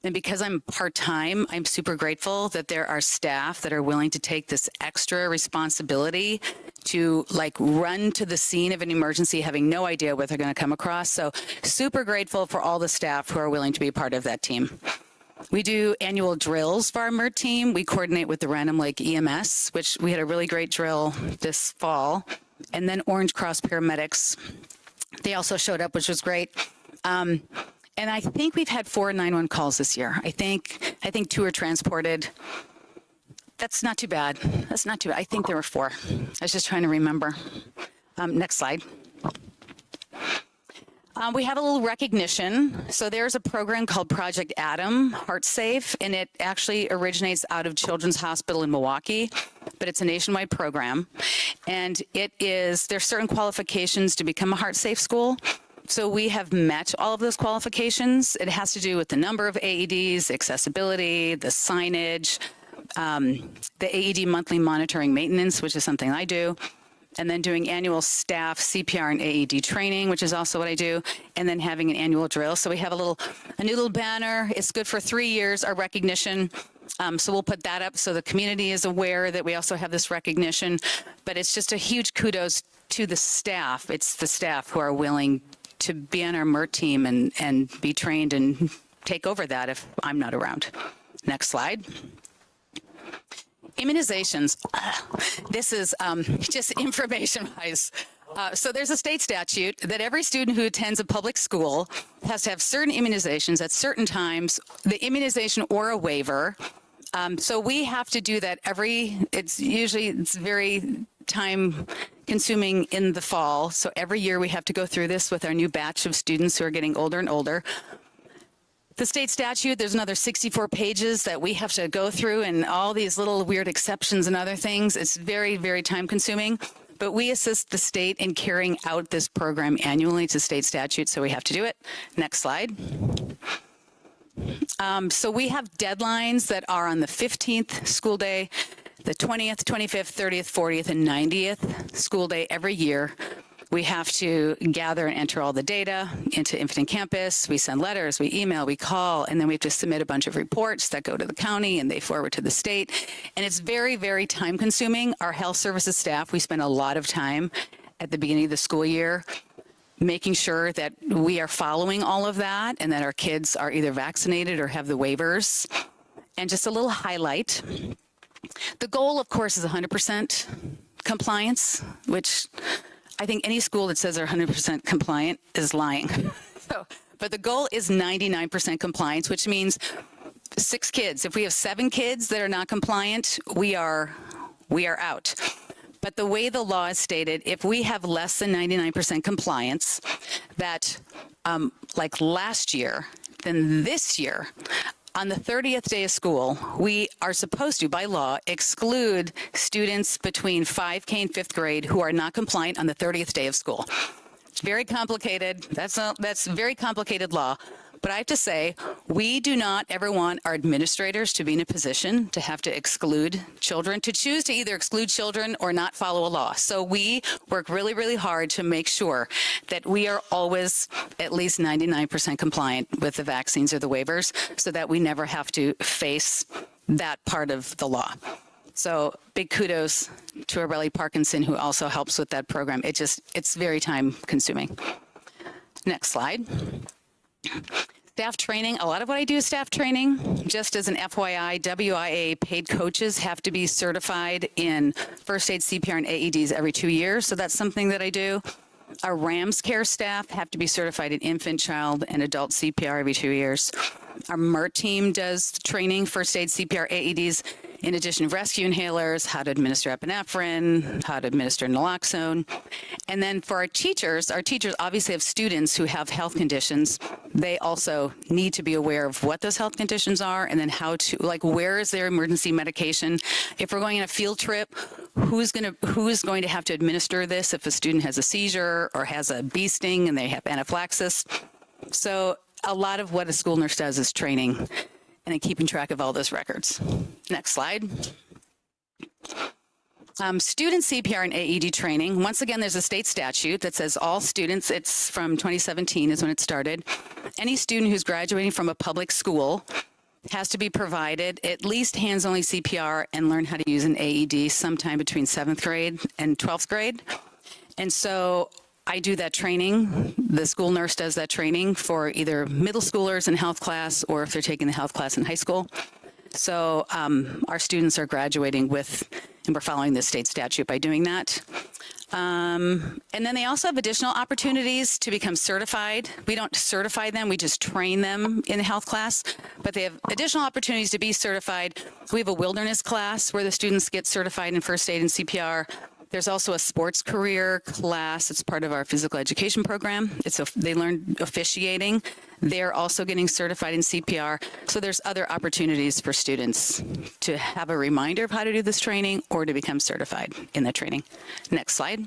And because I'm part-time, I'm super grateful that there are staff that are willing to take this extra responsibility to like run to the scene of an emergency, having no idea what they're going to come across. So super grateful for all the staff who are willing to be part of that team. We do annual drills for our MERT team. We coordinate with the Random Lake EMS, which we had a really great drill this fall. And then Orange Cross paramedics, they also showed up, which was great. And I think we've had 4 911 calls this year. I think 2 are transported. That's not too bad. That's not too bad. I think there were 4. I was just trying to remember. Next slide. We have a little recognition. So there's a program called Project Adam, Heart Safe, and it actually originates out of Children's Hospital in Milwaukee, but it's a nationwide program. And there's certain qualifications to become a Heart Safe school. So we have met all of those qualifications. It has to do with the number of AEDs, accessibility, the signage, the AED monthly monitoring maintenance, which is something I do, and then doing annual staff CPR and AED training, which is also what I do, and then having an annual drill. So we have a new little banner. It's good for 3 years, our recognition. So we'll put that up so the community is aware that we also have this recognition. But it's just a huge kudos to the staff. It's the staff who are willing to be on our MERT team and be trained and take over that if I'm not around. Next slide. Immunizations. This is just information-wise. So there's a state statute that every student who attends a public school has to have certain immunizations at certain times, the immunization or a waiver. So we have to do that it's very time consuming in the fall. So every year we have to go through this with our new batch of students who are getting older and older. The state statute, there's another 64 pages that we have to go through and all these little weird exceptions and other things. It's very, very time consuming, but we assist the state in carrying out this program annually to state statute, so we have to do it. Next slide. So we have deadlines that are on the 15th school day, the 20th, 25th, 30th, 40th, and 90th school day every year. We have to gather and enter all the data into Infinite Campus. We send letters, we email, we call, and then we have to submit a bunch of reports that go to the county and they forward to the state. And it's very, very time consuming. Our health services staff, we spend a lot of time at the beginning of the school year making sure that we are following all of that and that our kids are either vaccinated or have the waivers. And just a little highlight. The goal, of course, is 100% compliance, which I think any school that says they're 100% compliant is lying. But the goal is 99% compliance, which means 6 kids. If we have 7 kids that are not compliant, we are out. But the way the law is stated, if we have less than 99% compliance, that like last year, then this year, on the 30th day of school, we are supposed to, by law, exclude students between 5K and 5th grade who are not compliant on the 30th day of school. It's very complicated. That's very complicated law. But I have to say, we do not ever want our administrators to be in a position to have to exclude children, to choose to either exclude children or not follow a law. So we work really, really hard to make sure that we are always at least 99% compliant with the vaccines or the waivers so that we never have to face that part of the law. So big kudos to Aurelie Parkinson, who also helps with that program. It's very time consuming. Next slide. Staff training. A lot of what I do is staff training. Just as an FYI, WIA paid coaches have to be certified in first aid, CPR, and AEDs every 2 years. So that's something that I do. Our RAMS care staff have to be certified in infant, child, and adult CPR every 2 years. Our MERT team does training, first aid, CPR, AEDs, in addition to rescue inhalers, how to administer epinephrine, how to administer naloxone. And then for our teachers obviously have students who have health conditions. They also need to be aware of what those health conditions are and then how to, like, where is their emergency medication? If we're going on a field trip, who's going to have to administer this if a student has a seizure or has a bee sting and they have anaphylaxis? So a lot of what a school nurse does is training and then keeping track of all those records. Next slide. Student CPR and AED training. Once again, there's a state statute that says all students, it's from 2017 is when it started. Any student who's graduating from a public school has to be provided at least hands-only CPR and learn how to use an AED sometime between 7th grade and 12th grade. And so I do that training. The school nurse does that training for either middle schoolers in health class or if they're taking the health class in high school. So our students are graduating with, and we're following this state statute by doing that. And then they also have additional opportunities to become certified. We don't certify them, we just train them in health class, but they have additional opportunities to be certified. We have a wilderness class where the students get certified in first aid and CPR. There's also a sports career class. It's part of our physical education program. They learn officiating. They're also getting certified in CPR. So there's other opportunities for students to have a reminder of how to do this training or to become certified in that training. Next slide.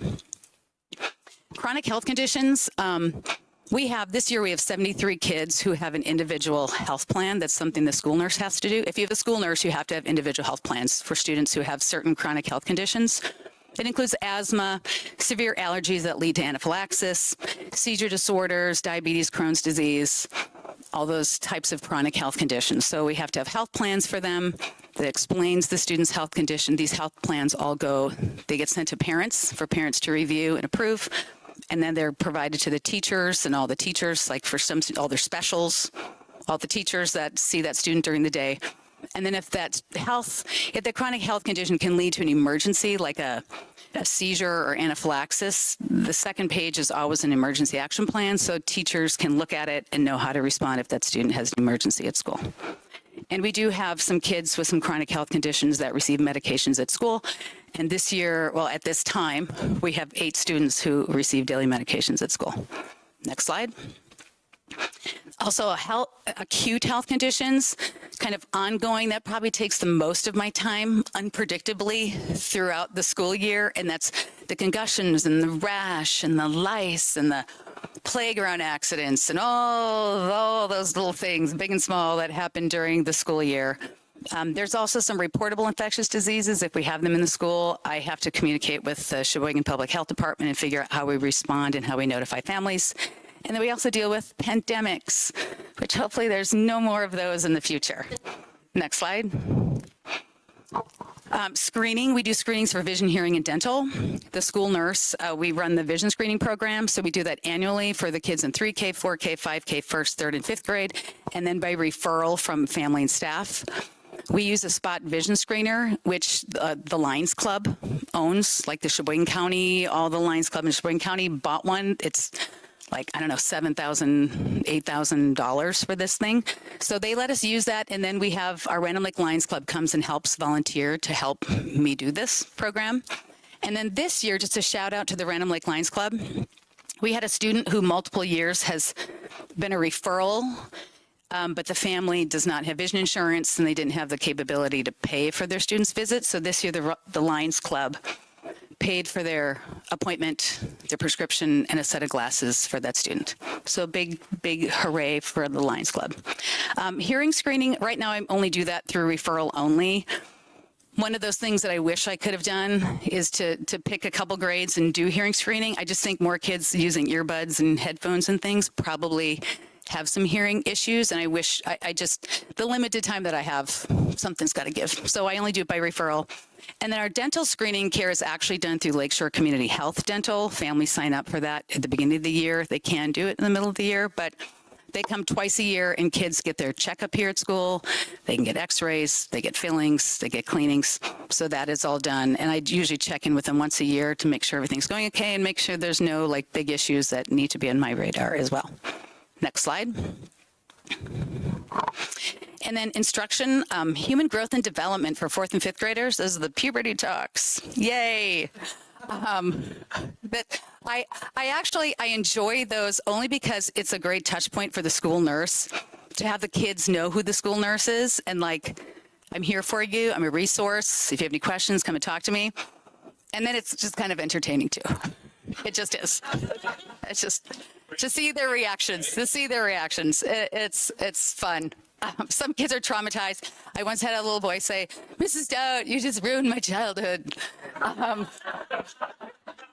Chronic health conditions. This year we have 73 kids who have an individual health plan. That's something the school nurse has to do. If you have a school nurse, you have to have individual health plans for students who have certain chronic health conditions. It includes asthma, severe allergies that lead to anaphylaxis, seizure disorders, diabetes, Crohn's disease, all those types of chronic health conditions. So we have to have health plans for them that explains the student's health condition. These health plans they get sent to parents for parents to review and approve. And then they're provided to the teachers and all the teachers, like for all their specials, all the teachers that see that student during the day. And then if the chronic health condition can lead to an emergency, like a seizure or anaphylaxis, the second page is always an emergency action plan, so teachers can look at it and know how to respond if that student has an emergency at school. And we do have some kids with some chronic health conditions that receive medications at school. And this year, at this time, we have 8 students who receive daily medications at school. Next slide. Also, acute health conditions, kind of ongoing. That probably takes the most of my time, unpredictably, throughout the school year. And that's the concussions and the rash and the lice and the playground accidents and all those little things, big and small, that happen during the school year. There's also some reportable infectious diseases. If we have them in the school, I have to communicate with the Sheboygan Public Health Department and figure out how we respond and how we notify families. And then we also deal with pandemics, which hopefully there's no more of those in the future. Next slide. Screening, we do screenings for vision, hearing, and dental. The school nurse, we run the vision screening program, so we do that annually for the kids in 3K, 4K, 5K, 1st, 3rd, and 5th grade, and then by referral from family and staff. We use a spot vision screener, which the Lions Club owns, like the Sheboygan County, all the Lions Club in Sheboygan County bought one. It's like, I don't know, $7,000, $8,000 for this thing. So they let us use that. And then we have our Random Lake Lions Club comes and helps volunteer to help me do this program. And then this year, just a shout out to the Random Lake Lions Club. We had a student who multiple years has been a referral, but the family does not have vision insurance and they didn't have the capability to pay for their student's visit. So this year, the Lions Club paid for their appointment, their prescription, and a set of glasses for that student. So big hooray for the Lions Club. Hearing screening, right now I only do that through referral only. One of those things that I wish I could have done is to pick a couple grades and do hearing screening. I just think more kids using earbuds and headphones and things probably have some hearing issues, and I wish, the limited time that I have, something's got to give. So I only do it by referral. And then our dental screening care is actually done through Lakeshore Community Health Dental. Families sign up for that at the beginning of the year. They can do it in the middle of the year, but they come twice a year and kids get their checkup here at school. They can get x-rays, they get fillings, they get cleanings. So that is all done. And I usually check in with them once a year to make sure everything's going okay and make sure there's no big issues that need to be on my radar as well. Next slide. And then instruction, human growth and development for 4th and 5th graders. Those are the puberty talks. Yay. But I enjoy those only because it's a great touch point for the school nurse to have the kids know who the school nurse is and I'm here for you. I'm a resource. If you have any questions, come and talk to me. And then it's just kind of entertaining too. It just is. It's just to see their reactions. It's fun. Some kids are traumatized. I once had a little boy say, "Mrs. Dowd, you just ruined my childhood."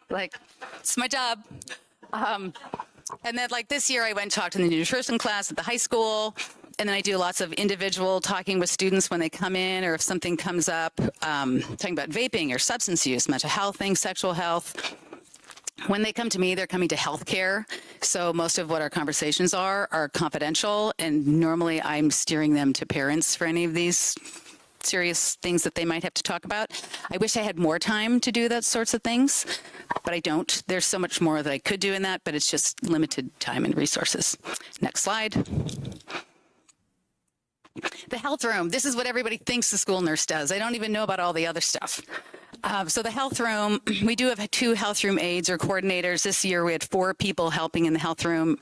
It's my job. And then this year I went and talked in the nutrition class at the high school. And then I do lots of individual talking with students when they come in or if something comes up, talking about vaping or substance use, mental health things, sexual health. When they come to me, they're coming to healthcare. So most of what our conversations are confidential. And normally I'm steering them to parents for any of these serious things that they might have to talk about. I wish I had more time to do that sorts of things, but I don't. There's so much more that I could do in that, but it's just limited time and resources. Next slide. The health room. This is what everybody thinks the school nurse does. I don't even know about all the other stuff. So the health room, we do have 2 health room aides or coordinators. This year we had 4 people helping in the health room.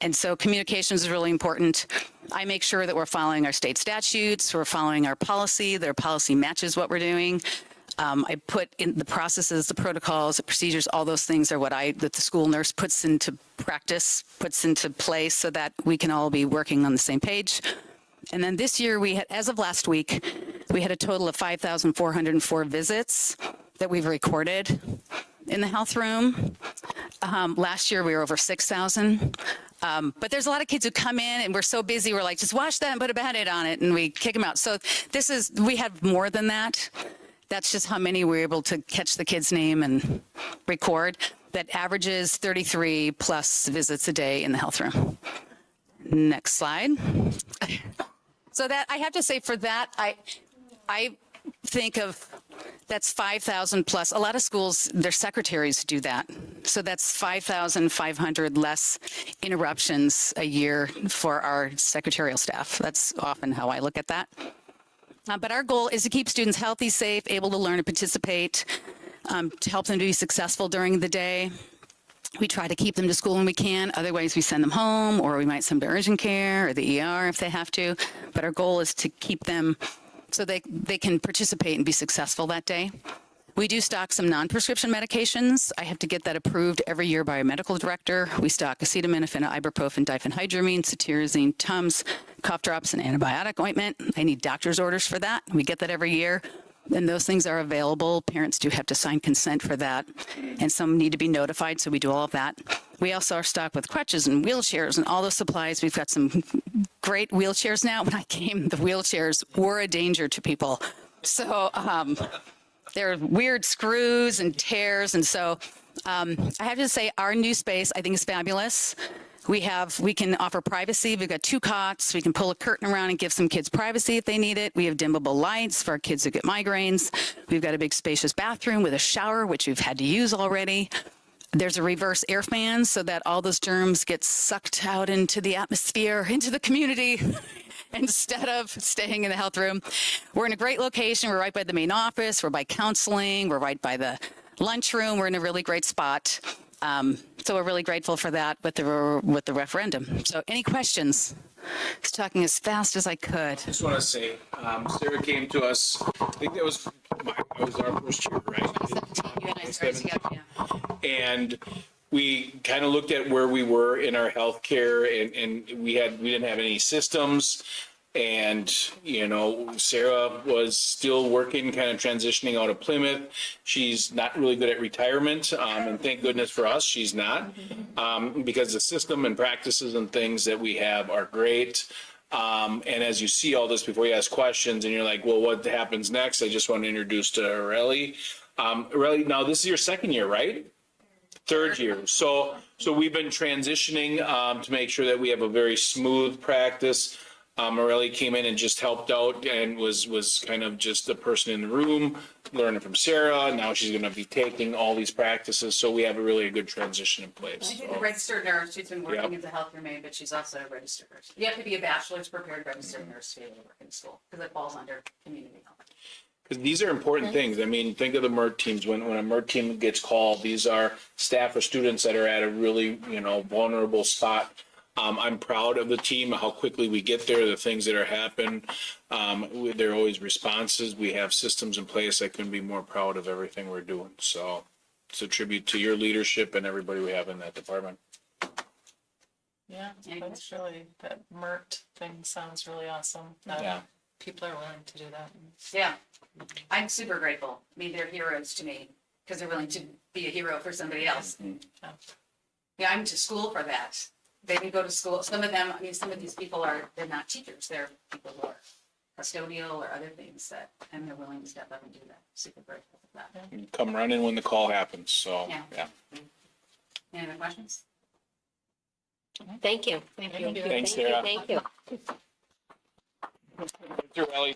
And so communications is really important. I make sure that we're following our state statutes, we're following our policy, their policy matches what we're doing. I put in the processes, the protocols, the procedures, all those things are that the school nurse puts into practice, puts into place so that we can all be working on the same page. And then this year we had, as of last week, we had a total of 5,404 visits that we've recorded in the health room. Last year we were over 6,000. But there's a lot of kids who come in and we're so busy, we're like, just wash that and put a Band-Aid on it, and we kick them out. So we have more than that. That's just how many we're able to catch the kid's name and record. That averages 33 plus visits a day in the health room. Next slide. So that, I have to say for that, I think of, that's 5,000 plus. A lot of schools, their secretaries do that. So that's 5,500 less interruptions a year for our secretarial staff. That's often how I look at that. But our goal is to keep students healthy, safe, able to learn and participate, to help them to be successful during the day. We try to keep them to school when we can. Otherwise, we send them home, or we might send them to urgent care or the ER if they have to. But our goal is to keep them so they can participate and be successful that day. We do stock some non-prescription medications. I have to get that approved every year by a medical director. We stock acetaminophen, ibuprofen, diphenhydramine, cetirizine, Tums, cough drops, and antibiotic ointment. I need doctor's orders for that. We get that every year. And those things are available. Parents do have to sign consent for that. And some need to be notified, so we do all of that. We also are stocked with crutches and wheelchairs and all those supplies. We've got some great wheelchairs now. When I came, the wheelchairs were a danger to people. So there are weird screws and tears. And so I have to say our new space, I think, is fabulous. We can offer privacy. We've got 2 cots. We can pull a curtain around and give some kids privacy if they need it. We have dimmable lights for our kids who get migraines. We've got a big spacious bathroom with a shower, which we've had to use already. There's a reverse air fan so that all those germs get sucked out into the atmosphere, into the community, instead of staying in the health room. We're in a great location. We're right by the main office. We're by counseling. We're right by the lunchroom. We're in a really great spot. So we're really grateful for that with the referendum. So any questions? I was talking as fast as I could. Just want to say, Sarah came to us, I think that was our first year, right? 2017, you and I started together, yeah. And we kind of looked at where we were in our healthcare, and we didn't have any systems. And, Sarah was still working, kind of transitioning out of Plymouth. She's not really good at retirement. And thank goodness for us, she's not. Because the system and practices and things that we have are great. And as you see all this before you ask questions and you're like, well, what happens next? I just want to introduce to Aurelie. Aurelie, now this is your 2nd year, right? 3rd year. So we've been transitioning to make sure that we have a very smooth practice. Aurelie came in and just helped out and was kind of just the person in the room, learning from Sarah. Now she's going to be taking all these practices. So we have a good transition in place. She's a registered nurse. She's been working as a health room aide, but she's also a registered nurse. You have to be a bachelor's prepared registered nurse to be able to work in school because it falls under community health. Because these are important things. I mean, think of the MERT teams. When a MERT team gets called, these are staff or students that are at a really, vulnerable spot. I'm proud of the team, how quickly we get there, the things that are happening. There are always responses. We have systems in place. I couldn't be more proud of everything we're doing. So it's a tribute to your leadership and everybody we have in that department. Yeah, that's really, that MERT thing sounds really awesome. that Yeah. People are willing to do that. Yeah, I'm super grateful. I mean, they're heroes to me because they're willing to be a hero for somebody else. Yeah, I'm to school for that. They can go to school. Some of them, some of these people they're not teachers. They're people who are custodial or other things and they're willing to step up and do that. Super grateful for that. You come running when the call happens. So, Yeah. Any other questions? Thank you. Thank you. Thanks, Sarah. Thank you. Thank you, Aurelie.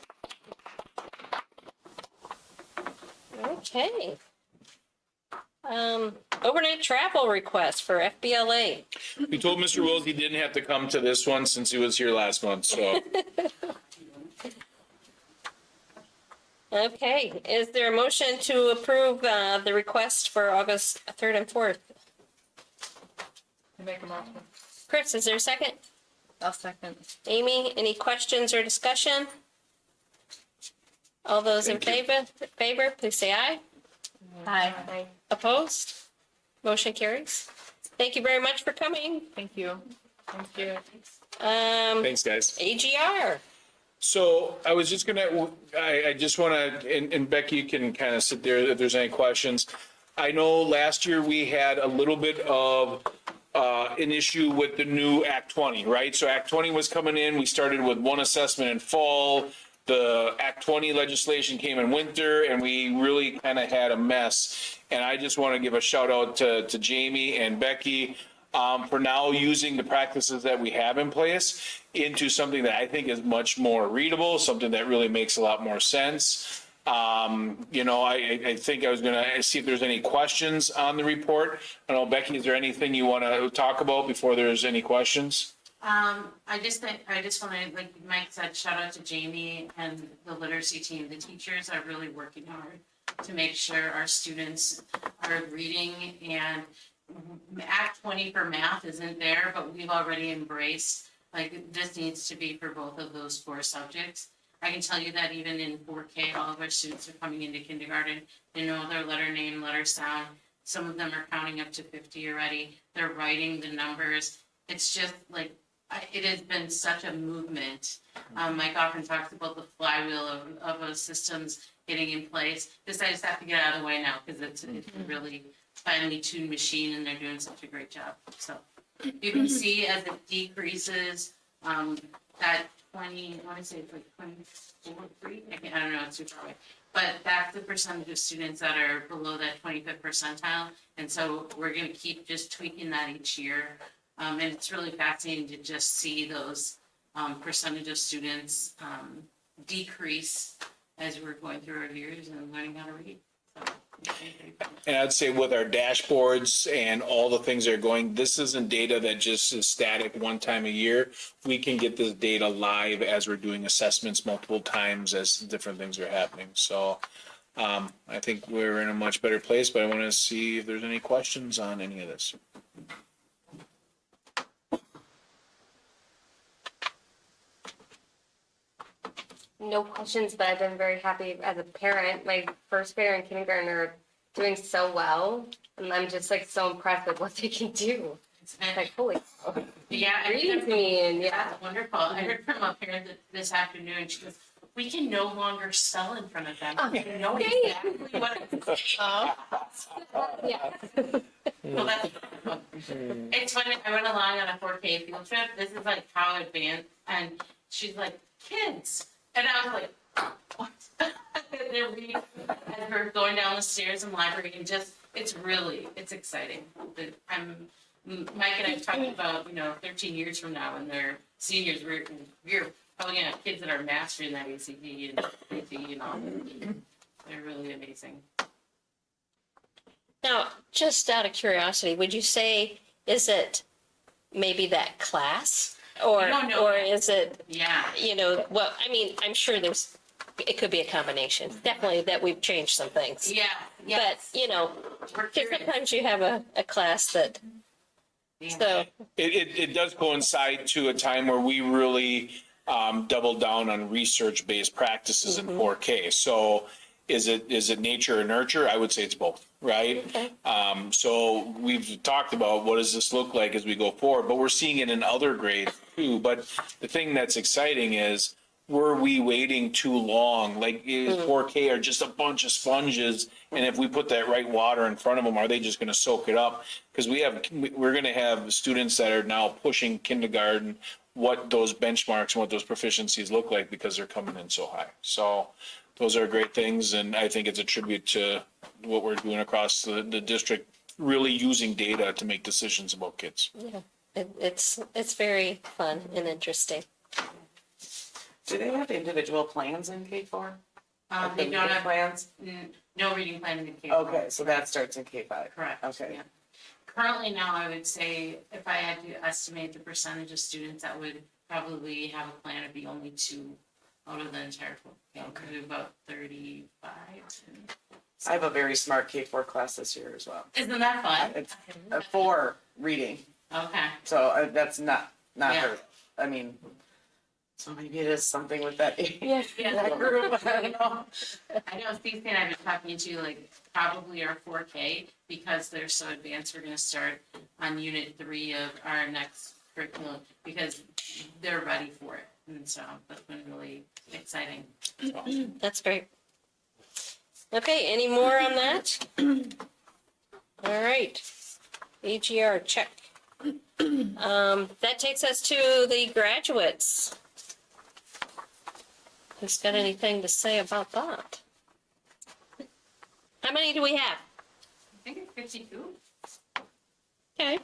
Okay. Overnight travel request for FBLA. We told Mr. Wills he didn't have to come to this one since he was here last month. So Okay, is there a motion to approve the request for August 3rd and 4th? Make a motion. Chris, is there a second? I'll second. Amy, any questions or discussion? All those in favor, please say aye. Hi. Opposed? Motion carries. Thank you very much for coming. Thank you. Thank you. Thanks, guys. AGR. So I was just gonna, I just wanna, and Becky, you can kind of sit there if there's any questions. I know last year we had a little bit of an issue with the new Act 20, right? So Act 20 was coming in, we started with one assessment in fall. The Act 20 legislation came in winter and we really kind of had a mess. And I just want to give a shout out to Jamie and Becky for now using the practices that we have in place into something that I think is much more readable, something that really makes a lot more sense. You know, I think I was going to see if there's any questions on the report. I don't know, Becky, is there anything you want to talk about before there's any questions? I just want to, like Mike said, shout out to Jamie and the literacy team. The teachers are really working hard to make sure our students are reading, and Act 20 for math isn't there, but we've already embraced, like, this needs to be for both of those 4 subjects. I can tell you that even in 4K, all of our students are coming into kindergarten. They know their letter name, letter sound. Some of them are counting up to 50 already. They're writing the numbers. It's just like, it has been such a movement. Mike often talks about the flywheel of systems getting in place. This I just have to get out of the way now because it's a really finely tuned machine and they're doing such a great job. So you can see as it decreases, that 20, I want to say it's like 24, I don't know, it's too far away. But that's the percentage of students that are below that 25th percentile. And so we're going to keep just tweaking that each year. And it's really fascinating to just see those percentage of students decrease as we're going through our years and learning how to read. So, And I'd say with our dashboards and all the things that are going, this isn't data that just is static one time a year. We can get this data live as we're doing assessments multiple times as different things are happening. So I think we're in a much better place, but I want to see if there's any questions on any of this. No questions, but I've been very happy as a parent. My first grader and kindergarten are doing so well, and I'm just like so impressed with what they can do. it's been, Like, holy cow. yeah, I Reading to me, and yeah. That's wonderful. I heard from a parent this afternoon. She goes, "We can no longer spell in front of them. We know exactly what it's." Yeah. Well, that's wonderful. It's funny. I went along on a 4K field trip. This is like how advanced, and she's like, "Kids," and I was like, "What?" They're reading as we're going down the stairs in the library, and just it's exciting. Mike and I have talked about 13 years from now, and they're seniors. We're probably gonna have kids that are mastering that ACT and ACT and all. They're really amazing. Now, just out of curiosity, would you say, is it maybe that class? Or, We don't know or yet. is it, Yeah. well, I mean, I'm sure it could be a combination. Definitely that we've changed some things. Yeah. But, Yes. We're because curious. sometimes you have a class that, Yeah. so, It does coincide to a time where we really doubled down on research-based practices in 4K. So is it nature or nurture? I would say it's both, right? Okay. So we've talked about what does this look like as we go forward, but we're seeing it in other grades too. But the thing that's exciting is, were we waiting too long? Like, is 4K are just a bunch of sponges, and if we put that right water in front of them, are they just going to soak it up? Because we're going to have students that are now pushing kindergarten, what those benchmarks and what those proficiencies look like because they're coming in so high. So those are great things, and I think it's a tribute to what we're doing across the district, really using data to make decisions about kids. yeah, it's very fun and interesting. Do they have individual plans in K4? Like They the don't reading have plans? no reading plan in K. Okay, so that starts in K5. Correct. Okay. Yeah. Currently now, I would say if I had to estimate the percentage of students that would probably have a plan, it'd be only 2 out of the entire, maybe about 35. I have a very smart K4 class this year as well. Isn't that fun? It's 4 reading, Okay. so that's not Yeah. her. I mean, so maybe it is something with that. Yeah. that group. I don't know. I know Stacey and I have been talking to like probably our 4K because they're so advanced. We're gonna start on unit 3 of our next curriculum because they're ready for it. And so that's been really exciting. That's great. Okay, any more on that? All right. AGR, check. That takes us to the graduates. Who's got anything to say about that? How many do we have? I think it's 52. Okay.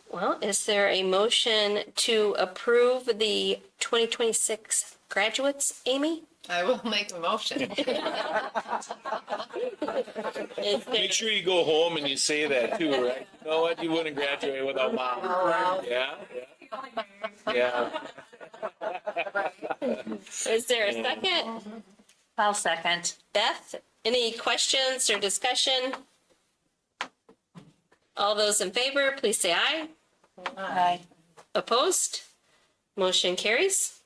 Well, is there a motion to approve the 2026 graduates, Amy? I will make a motion. Is there- Make sure you go home and you say that too, right? You know what? You wouldn't graduate without mom. Yeah, yeah. Is there a second? I'll second. Beth, any questions or discussion? All those in favor, please say aye. Aye. Opposed? Motion carries.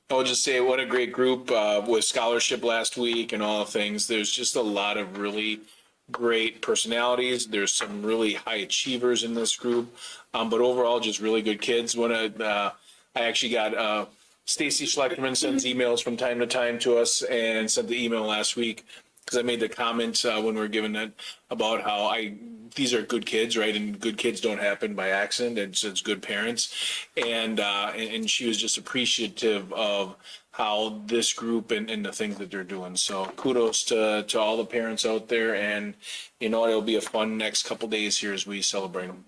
I'll just say what a great group with scholarship last week and all things. There's just a lot of really great personalities. There's some really high achievers in this group, but overall just really good kids. I actually got Stacy Schlechterman sends emails from time to time to us and sent the email last week because I made the comment when we were given that about how these are good kids, right? And good kids don't happen by accident. It's good parents. And she was just appreciative of how this group and the things that they're doing. So kudos to all the parents out there. And you know, it'll be a fun next couple days here as we celebrate them.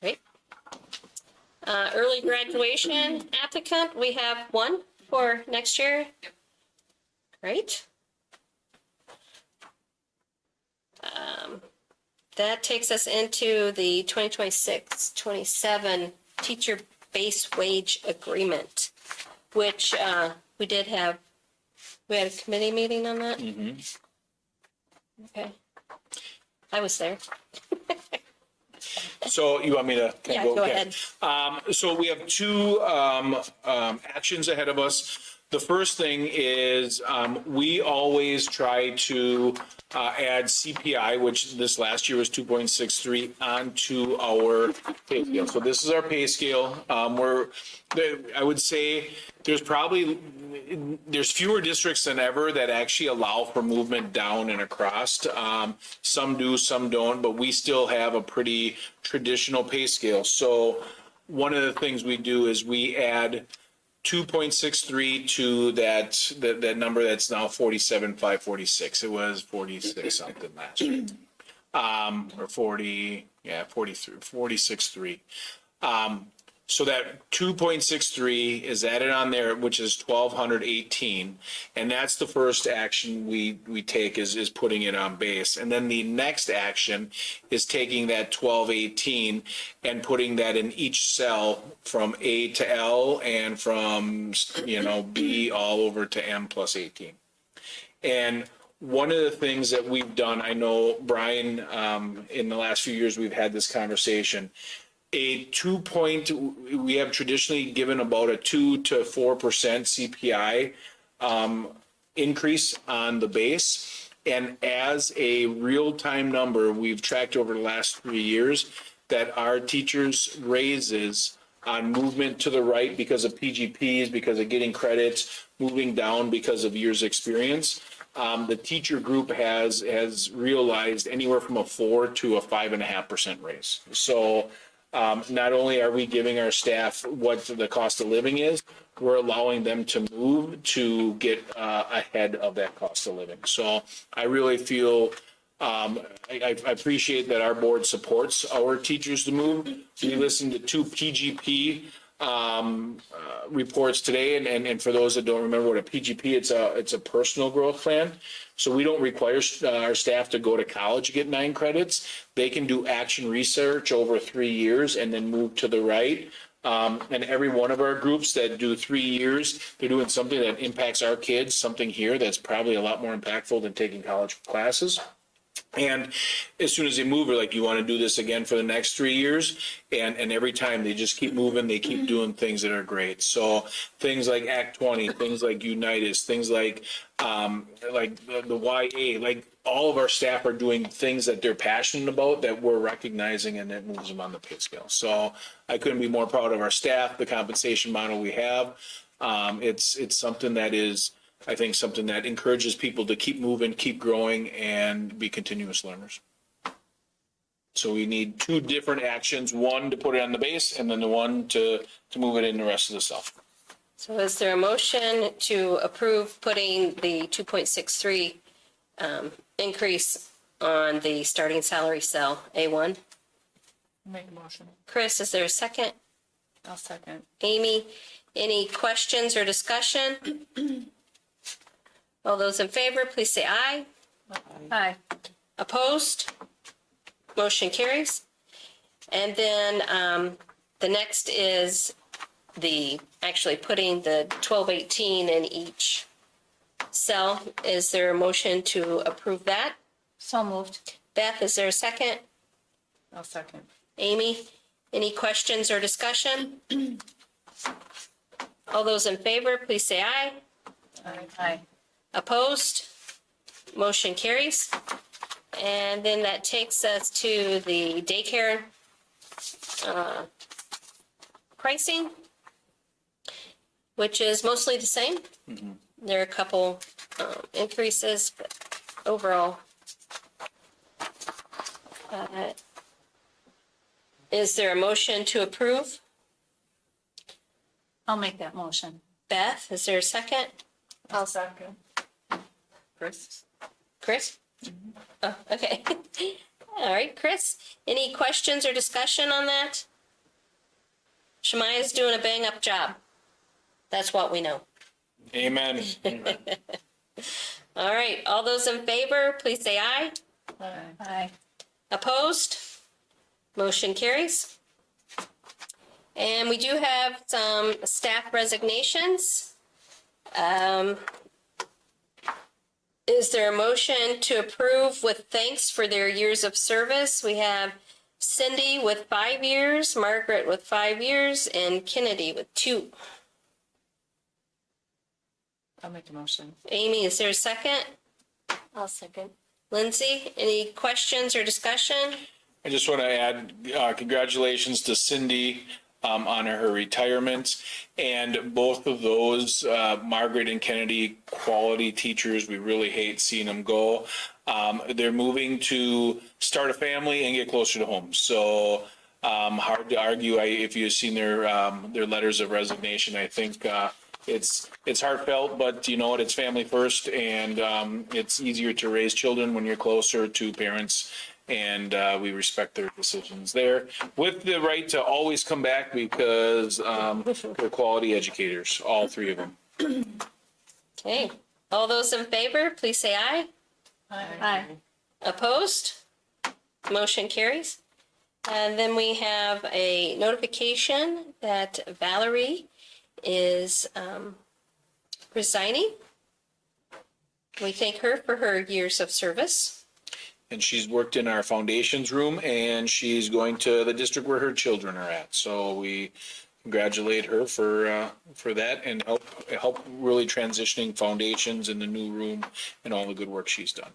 Great. Early graduation applicant, we have one for next year. Great. That takes us into the 2026-27 teacher base wage agreement, which we had a committee meeting on that? Okay. I was there. So you want me to? Yeah, go Okay. ahead. So we have two actions ahead of us. The first thing is we always try to add CPI, which this last year was 2.63, onto our pay scale. So this is our pay scale. I would say there's fewer districts than ever that actually allow for movement down and across. Some do, some don't, but we still have a pretty traditional pay scale. So one of the things we do is we add 2.63 to that number that's now 47,546. It was 46 something last year. Or 46.3. So that 2.63 is added on there, which is 1,218, and that's the first action we take is putting it on base. And then the next action is taking that 1,218 and putting that in each cell from A to L and from B all over to M plus 18. And one of the things that we've done, I know Brian, in the last few years we've had this conversation. We have traditionally given about a 2 to 4% CPI increase on the base. And as a real-time number, we've tracked over the last 3 years that our teachers' raises on movement to the right because of PGPs, because of getting credits, moving down because of years' experience. The teacher group has realized anywhere from a 4 to a 5.5% raise. So not only are we giving our staff what the cost of living is, we're allowing them to move to get ahead of that cost of living. So I really feel I appreciate that our board supports our teachers to move. We listened to 2 PGP reports today, and for those that don't remember what a PGP, it's a personal growth plan. So we don't require our staff to go to college to get 9 credits. They can do action research over 3 years and then move to the right. And every one of our groups that do 3 years, they're doing something that impacts our kids, something here that's probably a lot more impactful than taking college classes. And as soon as they move, we're like, you want to do this again for the next 3 years? And every time they just keep moving, they keep doing things that are great. So things like Act 20, things like Unitas, things like the YA, like all of our staff are doing things that they're passionate about that we're recognizing, and that moves them on the pay scale. So I couldn't be more proud of our staff, the compensation model we have. It's something that is, I think, something that encourages people to keep moving, keep growing, and be continuous learners. So we need 2 different actions, one to put it on the base, and then the one to move it in the rest of the stuff. So is there a motion to approve putting the 2.63 increase on the starting salary cell, A1? Make a motion. Chris, is there a second? I'll second. Amy, any questions or discussion? All those in favor, please say aye. Aye. Opposed? Motion carries. And then the next is actually putting the 1218 in each cell. Is there a motion to approve that? So moved. Beth, is there a second? I'll second. Amy, any questions or discussion? All those in favor, please say aye. Aye. Opposed? Motion carries. And then that takes us to the daycare pricing, which is mostly the same. There are a couple increases, but overall. Is there a motion to approve? I'll make that motion. Beth, is there a second? I'll second. Chris? Chris? Oh, okay. All right, Chris, any questions or discussion on that? Shemaya's doing a bang-up job. That's what we know. Amen. All right, all those in favor, please say aye. Aye. Opposed? Motion carries. And we do have some staff resignations. Is there a motion to approve with thanks for their years of service? We have Cindy with 5 years, Margaret with 5 years, and Kennedy with 2. I'll make a motion. Amy, is there a second? I'll second. Lindsay, any questions or discussion? I just want to add congratulations to Cindy on her retirement. And both of those, Margaret and Kennedy, quality teachers. We really hate seeing them go. They're moving to start a family and get closer to home. So hard to argue. If you've seen their letters of resignation, I think it's heartfelt, but you know what? It's family first, and it's easier to raise children when you're closer to parents. And we respect their decisions there, with the right to always come back because they're quality educators, all 3 of them. Okay, all those in favor, please say aye. Aye. Opposed? Motion carries. And then we have a notification that Valerie is resigning. We thank her for her years of service. And she's worked in our foundations room, and she's going to the district where her children are at. So we congratulate her for that, and help really transitioning foundations in the new room and all the good work she's done.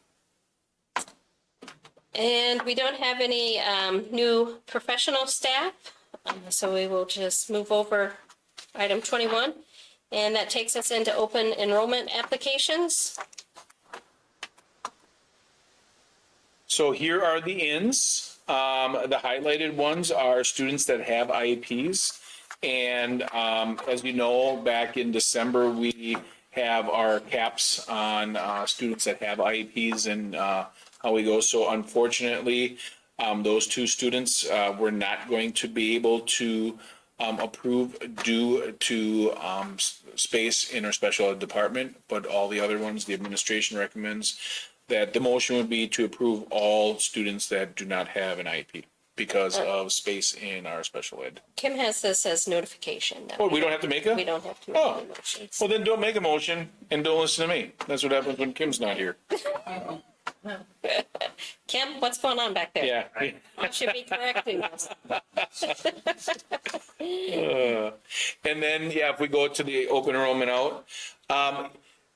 And we don't have any new professional staff, so we will just move over item 21. And that takes us into open enrollment applications. So here are the ins. The highlighted ones are students that have IEPs. And as you know, back in December, we have our caps on students that have IEPs and how we go. So unfortunately, those 2 students were not going to be able to approve due to space in our special ed department, but all the other ones, the administration recommends that the motion would be to approve all students that do not have an IEP. because of space in our special ed. Kim has this as notification. that Oh, we don't have to make a? We don't have to make Oh. any motions. Well, then don't make a motion and don't listen to me. That's what happens when Kim's not here. Kim, what's going on back there? Yeah. You should be correcting us. And then, yeah, if we go to the open enrollment out,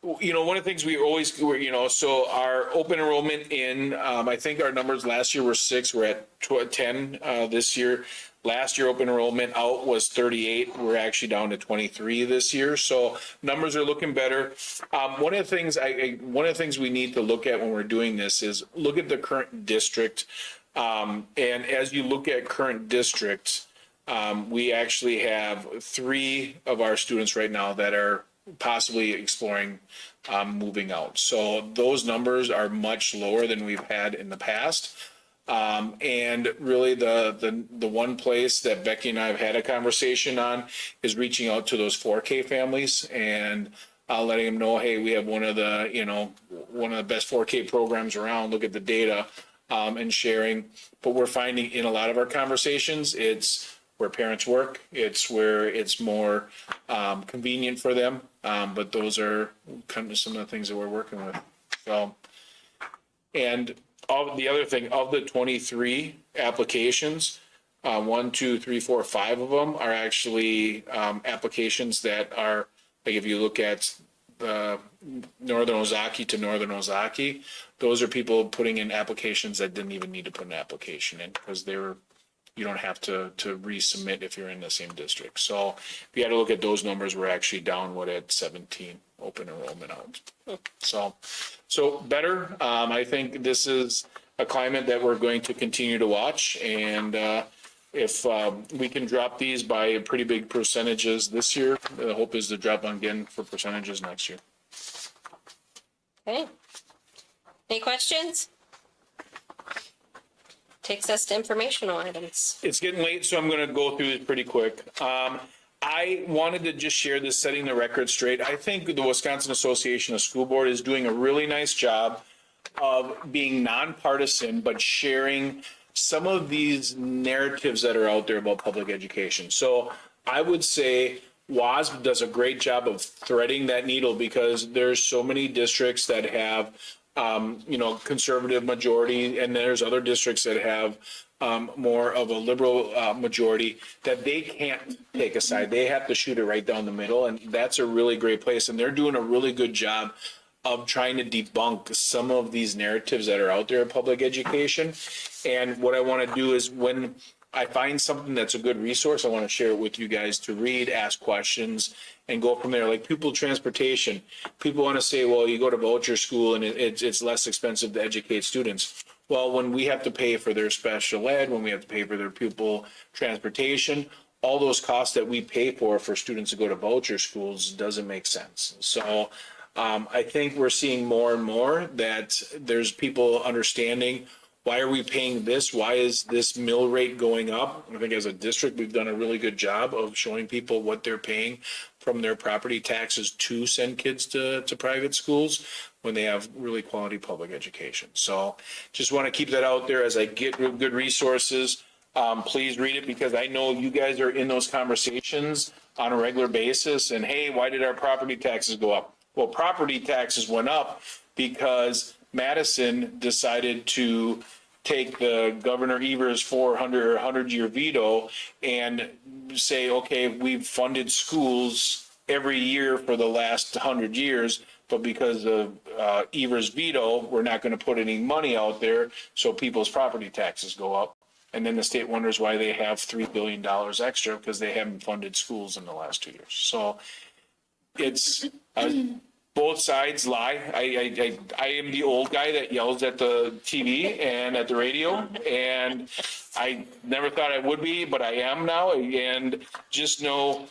one of the things we always, so our open enrollment in, I think our numbers last year were 6, we're at 10 this year. Last year, open enrollment out was 38. We're actually down to 23 this year. So numbers are looking better. One of the things we need to look at when we're doing this is look at the current district. And as you look at current districts, we actually have 3 of our students right now that are possibly exploring moving out. So those numbers are much lower than we've had in the past. And really the one place that Becky and I have had a conversation on is reaching out to those 4K families and letting them know, hey, we have one of the best 4K programs around. Look at the data, and sharing. But we're finding in a lot of our conversations, it's where parents work. It's where it's more convenient for them. But those are kind of some of the things that we're working with. So, and the other thing, of the 23 applications, 1, 2, 3, 4, 5 of them are actually applications that are, like if you look at the Northern Ozaki to Northern Ozaki, those are people putting in applications that didn't even need to put an application in because you don't have to resubmit if you're in the same district. So if you had to look at those numbers, we're actually down at 17 open enrollment out. So better. I think this is a climate that we're going to continue to watch. And if we can drop these by pretty big percentages this year, the hope is to drop them again for percentages next year. Okay. Any questions? Takes us to informational items. It's getting late, so I'm going to go through this pretty quick. I wanted to just share this, setting the record straight. I think the Wisconsin Association of School Board is doing a really nice job of being nonpartisan, but sharing some of these narratives that are out there about public education. So I would say WASB does a great job of threading that needle because there's so many districts that have conservative majority, and there's other districts that have more of a liberal majority that they can't take a side. They have to shoot it right down the middle, and that's a really great place. And they're doing a really good job of trying to debunk some of these narratives that are out there in public education. And what I want to do is when I find something that's a good resource, I want to share it with you guys to read, ask questions, and go from there. Like pupil transportation. People want to say, well, you go to voucher school and it's less expensive to educate students. Well, when we have to pay for their special ed, when we have to pay for their pupil transportation, all those costs that we pay for students to go to voucher schools doesn't make sense. So I think we're seeing more and more that there's people understanding, why are we paying this? Why is this mill rate going up? I think as a district, we've done a really good job of showing people what they're paying from their property taxes to send kids to private schools when they have really quality public education. So just want to keep that out there as I get good resources. Please read it because I know you guys are in those conversations on a regular basis. And hey, why did our property taxes go up? Well, property taxes went up because Madison decided to take the Governor Evers 100-year veto and say, okay, we've funded schools every year for the last 100 years, but because of Evers' veto, we're not going to put any money out there, so people's property taxes go up. And then the state wonders why they have $3 billion extra because they haven't funded schools in the last 2 years. So it's both sides lie. I am the old guy that yells at the TV and at the radio, and I never thought I would be, but I am now. And just know,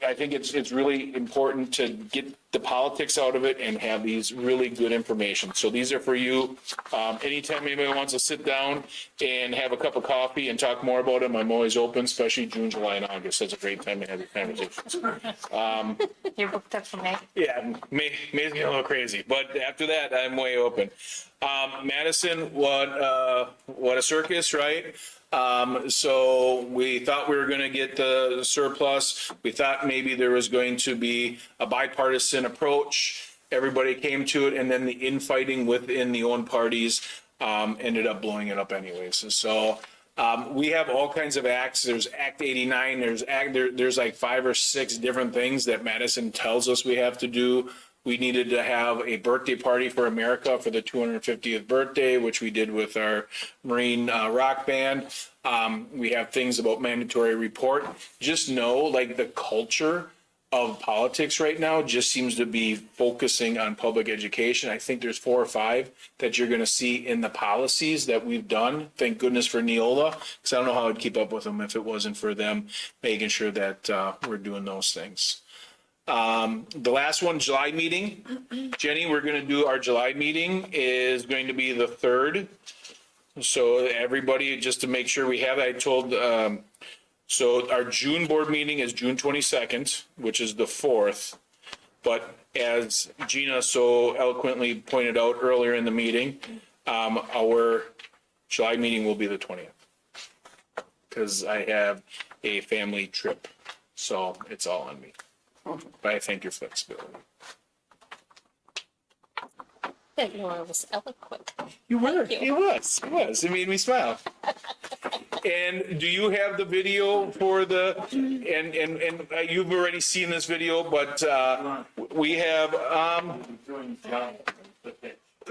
I think it's really important to get the politics out of it and have these really good information. So these are for you. Anytime anybody wants to sit down and have a cup of coffee and talk more about them, I'm always open, especially June, July, and August. That's a great time to have these conversations. You're booked up for May? Yeah, May's getting a little crazy, but after that, I'm way open. Madison, what a circus, right? So we thought we were going to get the surplus. We thought maybe there was going to be a bipartisan approach. Everybody came to it, and then the infighting within the own parties ended up blowing it up anyways. So we have all kinds of acts. There's Act 89. There's like 5 or 6 different things that Madison tells us we have to do. We needed to have a birthday party for America for the 250th birthday, which we did with our Marine rock band. We have things about mandatory report. Just know, like, the culture of politics right now just seems to be focusing on public education. I think there's 4 or 5 that you're going to see in the policies that we've done. Thank goodness for Neola, because I don't know how I'd keep up with them if it wasn't for them making sure that we're doing those things. The last one, July meeting. Jenny, we're going to do our July meeting is going to be the 3rd. So everybody, just to make sure we have, I told, so our June board meeting is June 22nd, which is the 4th. But as Gina so eloquently pointed out earlier in the meeting, our July meeting will be the 20th. Because I have a family trip. So it's all on me. But I thank your flexibility. That Nora was eloquent. You were. Thank It was. It made me smile. And do you have the video for the? And you've already seen this video, but we have.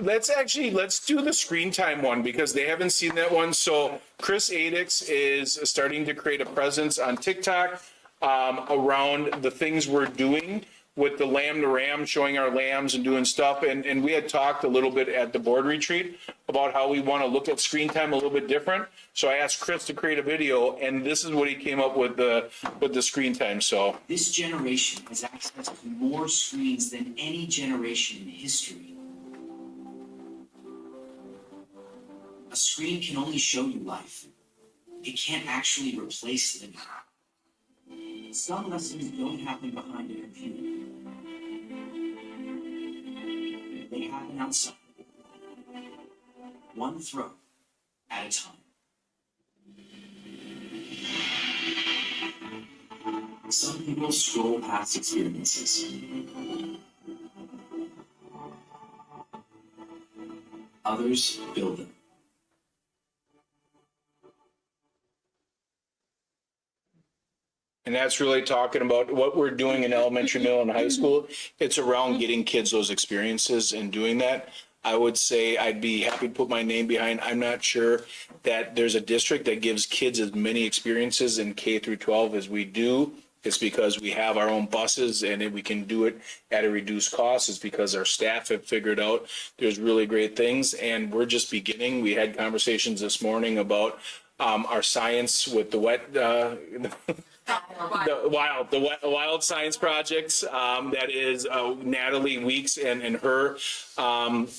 Let's do the screen time one because they haven't seen that one. So Chris Adix is starting to create a presence on TikTok around the things we're doing with the lamb to ram, showing our lambs and doing stuff. And we had talked a little bit at the board retreat about how we want to look at screen time a little bit different. So I asked Chris to create a video, and this is what he came up with the screen time. So this generation has access to more screens than any generation in history. A screen can only show you life. It can't actually replace living. Some lessons don't happen behind a computer. They happen outside. One throw at a time. Some people scroll past experiences. Others build them. And that's really talking about what we're doing in elementary, middle, and high school. It's around getting kids those experiences and doing that. I would say I'd be happy to put my name behind. I'm not sure that there's a district that gives kids as many experiences in K through 12 as we do. It's because we have our own buses and we can do it at a reduced cost. It's because our staff have figured out there's really great things, and we're just beginning. We had conversations this morning about our science with the wild science projects. That is Natalie Weeks and her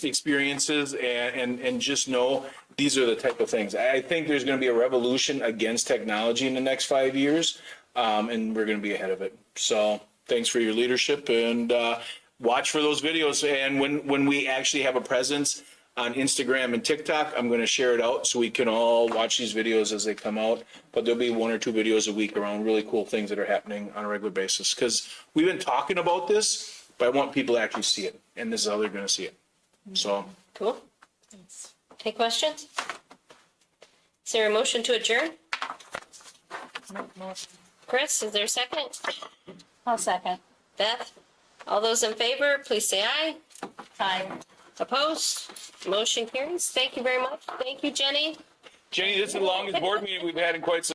experiences, and just know these are the type of things. I think there's going to be a revolution against technology in the next 5 years, and we're going to be ahead of it. So thanks for your leadership, and watch for those videos. And when we actually have a presence on Instagram and TikTok, I'm going to share it out so we can all watch these videos as they come out. But there'll be 1 or 2 videos a week around really cool things that are happening on a regular basis. Because we've been talking about this, but I want people to actually see it. And this is how they're going to see it. So. Cool. Any questions? Is there a motion to adjourn? Chris, is there a second? I'll second. Beth? All those in favor, please say aye. Aye. Opposed? Motion carries. Thank you very much. Thank you, Jenny. Jenny, this is the longest board meeting we've had in quite some